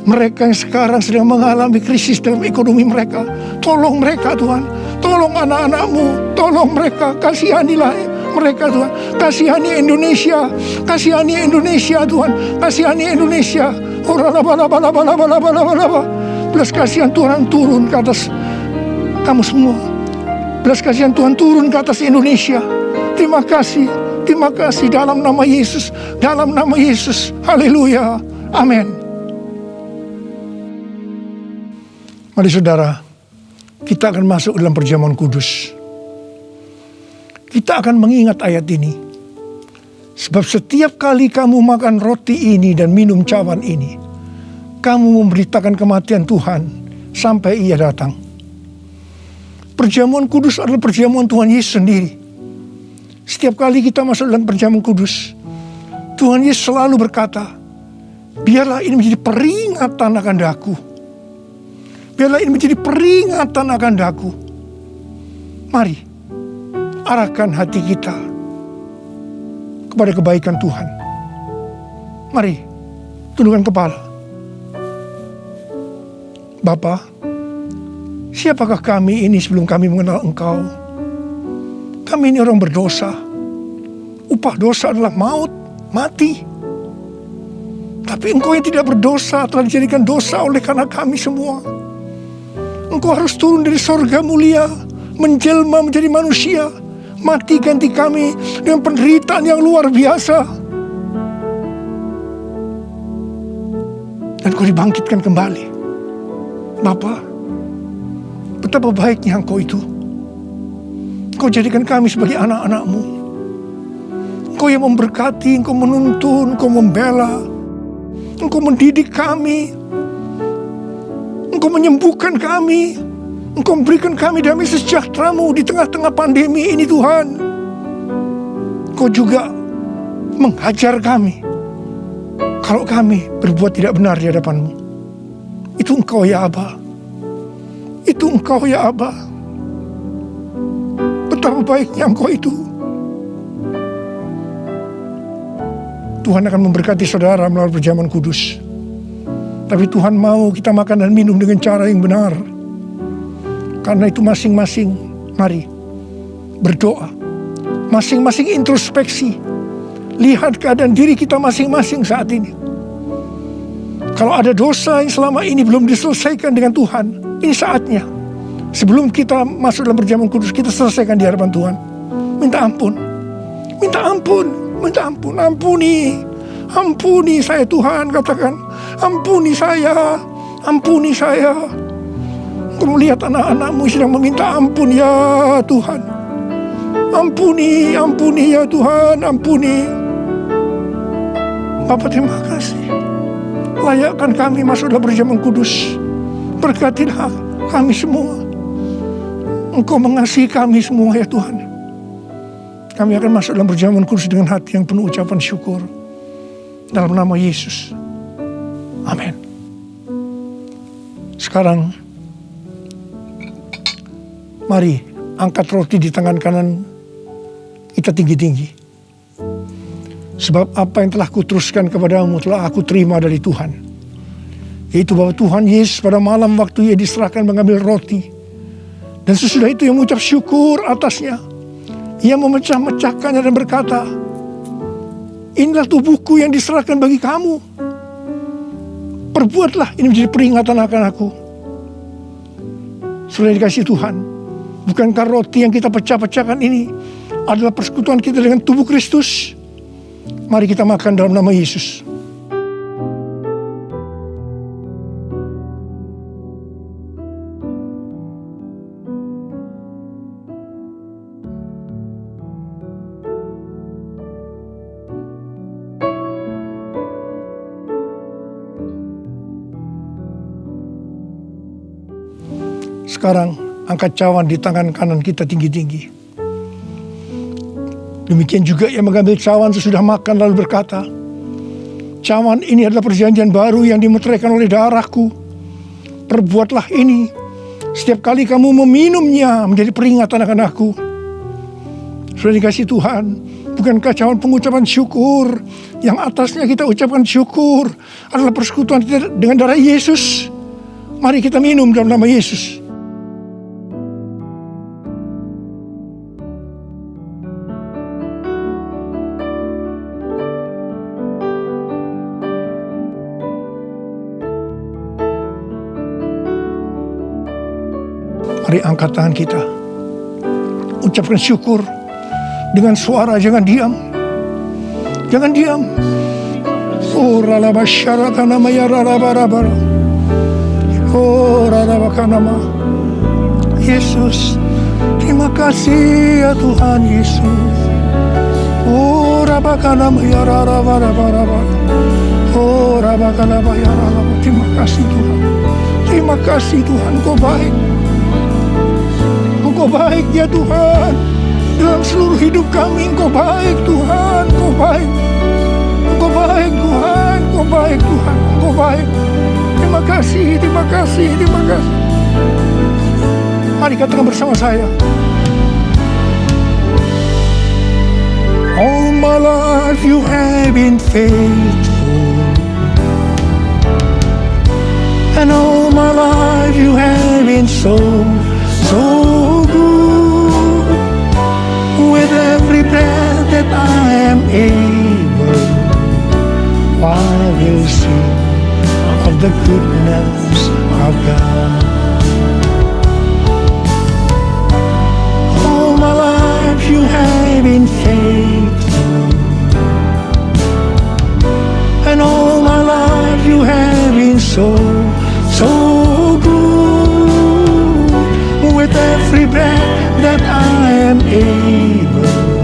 Mereka yang sekarang sedang mengalami krisis dalam ekonomi mereka, tolong mereka Tuhan, tolong anak-anak-Mu, tolong mereka, kasihanilah mereka Tuhan, kasihani Indonesia Tuhan, kasihani Indonesia. Belas kasihan Tuhan turun ke atas kamu semua, belas kasihan Tuhan turun ke atas Indonesia. Terima kasih dalam nama Yesus, haleluya, amin. Mari saudara, kita akan masuk dalam perjamuan kudus. Kita akan mengingat ayat ini Sebab setiap kali kamu makan roti ini dan minum cawan ini, kamu memberitakan kematian Tuhan sampai Ia datang. Perjamuan kudus adalah perjamuan Tuhan Yesus sendiri. Setiap kali kita masuk dalam perjamuan kudus, Tuhan Yesus selalu berkata, biarlah ini menjadi peringatan akan daku. Biarlah ini menjadi peringatan akan daku. Mari, arahkan hati kita kepada kebaikan Tuhan. Mari, tundukkan kepala. Bapa, siapakah kami ini sebelum kami mengenal Engkau? Kami ini orang berdosa. Upah dosa adalah maut, mati. Tapi Engkau yang tidak berdosa telah dijadikan dosa oleh karena kami semua. Engkau harus turun dari sorga mulia, menjelma menjadi manusia, mati ganti kami dengan penderitaan yang luar biasa. Dan Engkau dibangkitkan kembali. Bapa, betapa baiknya Engkau itu. Engkau jadikan kami sebagai anak-anak-Mu. Engkau yang memberkati, Engkau menuntun, Engkau membela, Engkau mendidik kami, Engkau menyembuhkan kami, Engkau memberikan kami damai sejahtera-Mu di tengah-tengah pandemi ini Tuhan. Engkau juga menghajar kami kalau kami berbuat tidak benar di hadapan-Mu. Itu Engkau ya Aba. Itu Engkau ya Aba. Betapa baiknya Engkau itu. Tuhan akan memberkati saudara melalui perjamuan kudus. Tapi Tuhan mau kita makan dan minum dengan cara yang benar. Karena itu masing-masing, mari berdoa. Masing-masing introspeksi. Lihat keadaan diri kita masing-masing saat ini. Kalau ada dosa yang selama ini belum diselesaikan dengan Tuhan, ini saatnya. Sebelum kita masuk dalam perjamuan kudus, kita selesaikan di hadapan Tuhan. Minta ampun. Minta ampun. Minta ampun. Ampuni. Ampuni saya Tuhan, katakan. Ampuni saya. Ampuni saya. Engkau melihat anak-anak-Mu sedang meminta ampun ya Tuhan. Ampuni. Ampuni ya Tuhan. Ampuni. Bapa, terima kasih. Layakkan kami masuk dalam perjamuan kudus. Berkatilah kami semua. Engkau mengasihi kami semua ya Tuhan. Kami akan masuk dalam perjamuan kudus dengan hati yang penuh ucapan syukur. Dalam nama Yesus. Amin. Sekarang, mari angkat roti di tangan kanan kita tinggi-tinggi. Sebab apa yang telah kuteruskan kepadamu telah aku terima dari Tuhan. Yaitu bahwa Tuhan Yesus pada malam waktu Ia diserahkan mengambil roti. Dan sesudah itu Ia mengucap syukur atasnya. Ia memecah-mecahkannya dan berkata, inilah tubuhku yang diserahkan bagi kamu. Perbuatlah ini menjadi peringatan akan aku. Sudah dikasih Tuhan. Bukankah roti yang kita pecah-pecahkan ini adalah persekutuan kita dengan tubuh Kristus? Mari kita makan dalam nama Yesus. Sekarang angkat cawan di tangan kanan kita tinggi-tinggi. Demikian juga Ia mengambil cawan sesudah makan lalu berkata, cawan ini adalah perjanjian baru yang dimeteraikan oleh darahku. Perbuatlah ini setiap kali kamu meminumnya menjadi peringatan akan aku. Sudah dikasih Tuhan, bukankah cawan pengucapan syukur yang atasnya kita ucapkan syukur adalah persekutuan kita dengan darah Yesus? Mari kita minum dalam nama Yesus. Mari angkat tangan kita. Ucapkan syukur dengan suara, jangan diam. Jangan diam. Oh ralabasyaraka maya ralabarabara. Oh ralabakanama. Yesus, terima kasih ya Tuhan Yesus. Oh rabakalaba ya rarabaraba. Oh rabakalaba ya raraba. Terima kasih Tuhan. Terima kasih Tuhan, Engkau baik. Engkau baik ya Tuhan. Dalam seluruh hidup kami Engkau baik Tuhan. Engkau baik. Engkau baik Tuhan. Engkau baik Tuhan. Engkau baik. Terima kasih, terima kasih, terima kasih. Mari katakan bersama saya. All my life you have been faithful, and all my life you have been so good. With every breath that I am able, I will sing of the goodness of God. All my life you have been faithful, and all my life you have been so good. With every breath that I am able,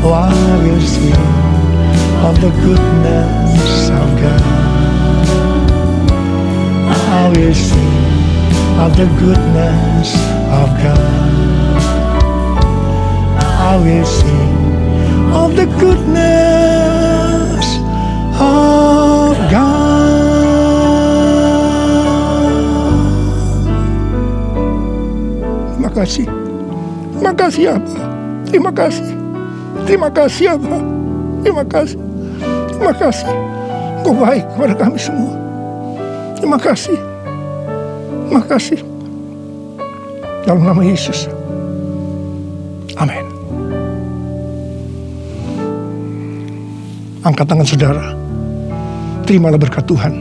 I will sing of the goodness of God. I will sing of the goodness of God. I will sing of the goodness of God. Terima kasih. Terima kasih Abah. Terima kasih. Terima kasih Abah. Terima kasih. Terima kasih. Engkau baik kepada kami semua. Terima kasih. Terima kasih. Dalam nama Yesus. Amin. Angkat tangan saudara. Terimalah berkat Tuhan.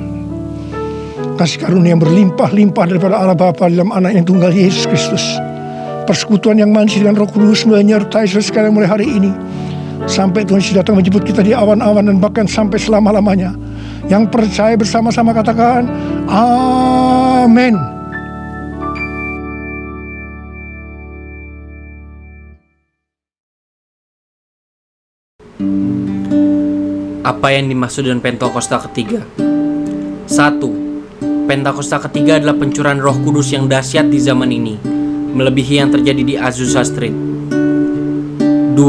Kasih karunia yang berlimpah-limpah daripada Allah Bapa dalam anak yang tunggal Yesus Kristus. Persekutuan yang manis dengan Roh Kudus menyertai saudara sekalian mulai hari ini. Sampai Tuhan Yesus datang menjemput kita di awan-awan dan bahkan sampai selama-lamanya. Yang percaya bersama-sama katakan, amin. Apa yang dimaksud dengan Pentakosta ketiga? 1. Pentakosta ketiga adalah pencurahan Roh Kudus yang dahsyat di zaman ini, melebihi yang terjadi di Azusa Street. 2.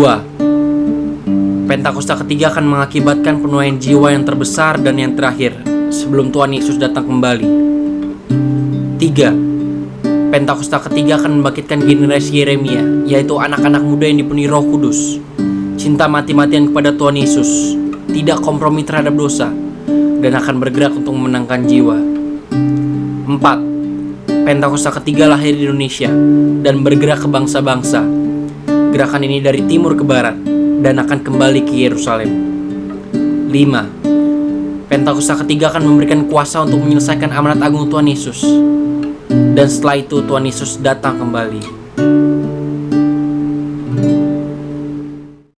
Pentakosta ketiga akan mengakibatkan penuaian jiwa yang terbesar dan yang terakhir sebelum Tuhan Yesus datang kembali. 3. Pentakosta ketiga akan membangkitkan generasi Yeremia, yaitu anak-anak muda yang dipenuhi Roh Kudus, cinta mati-matian kepada Tuhan Yesus, tidak kompromi terhadap dosa, dan akan bergerak untuk memenangkan jiwa. 4. Pentakosta ketiga lahir di Indonesia dan bergerak ke bangsa-bangsa. Gerakan ini dari timur ke barat dan akan kembali ke Yerusalem. 5. Pentakosta ketiga akan memberikan kuasa untuk menyelesaikan amanat agung Tuhan Yesus. Dan setelah itu Tuhan Yesus datang kembali.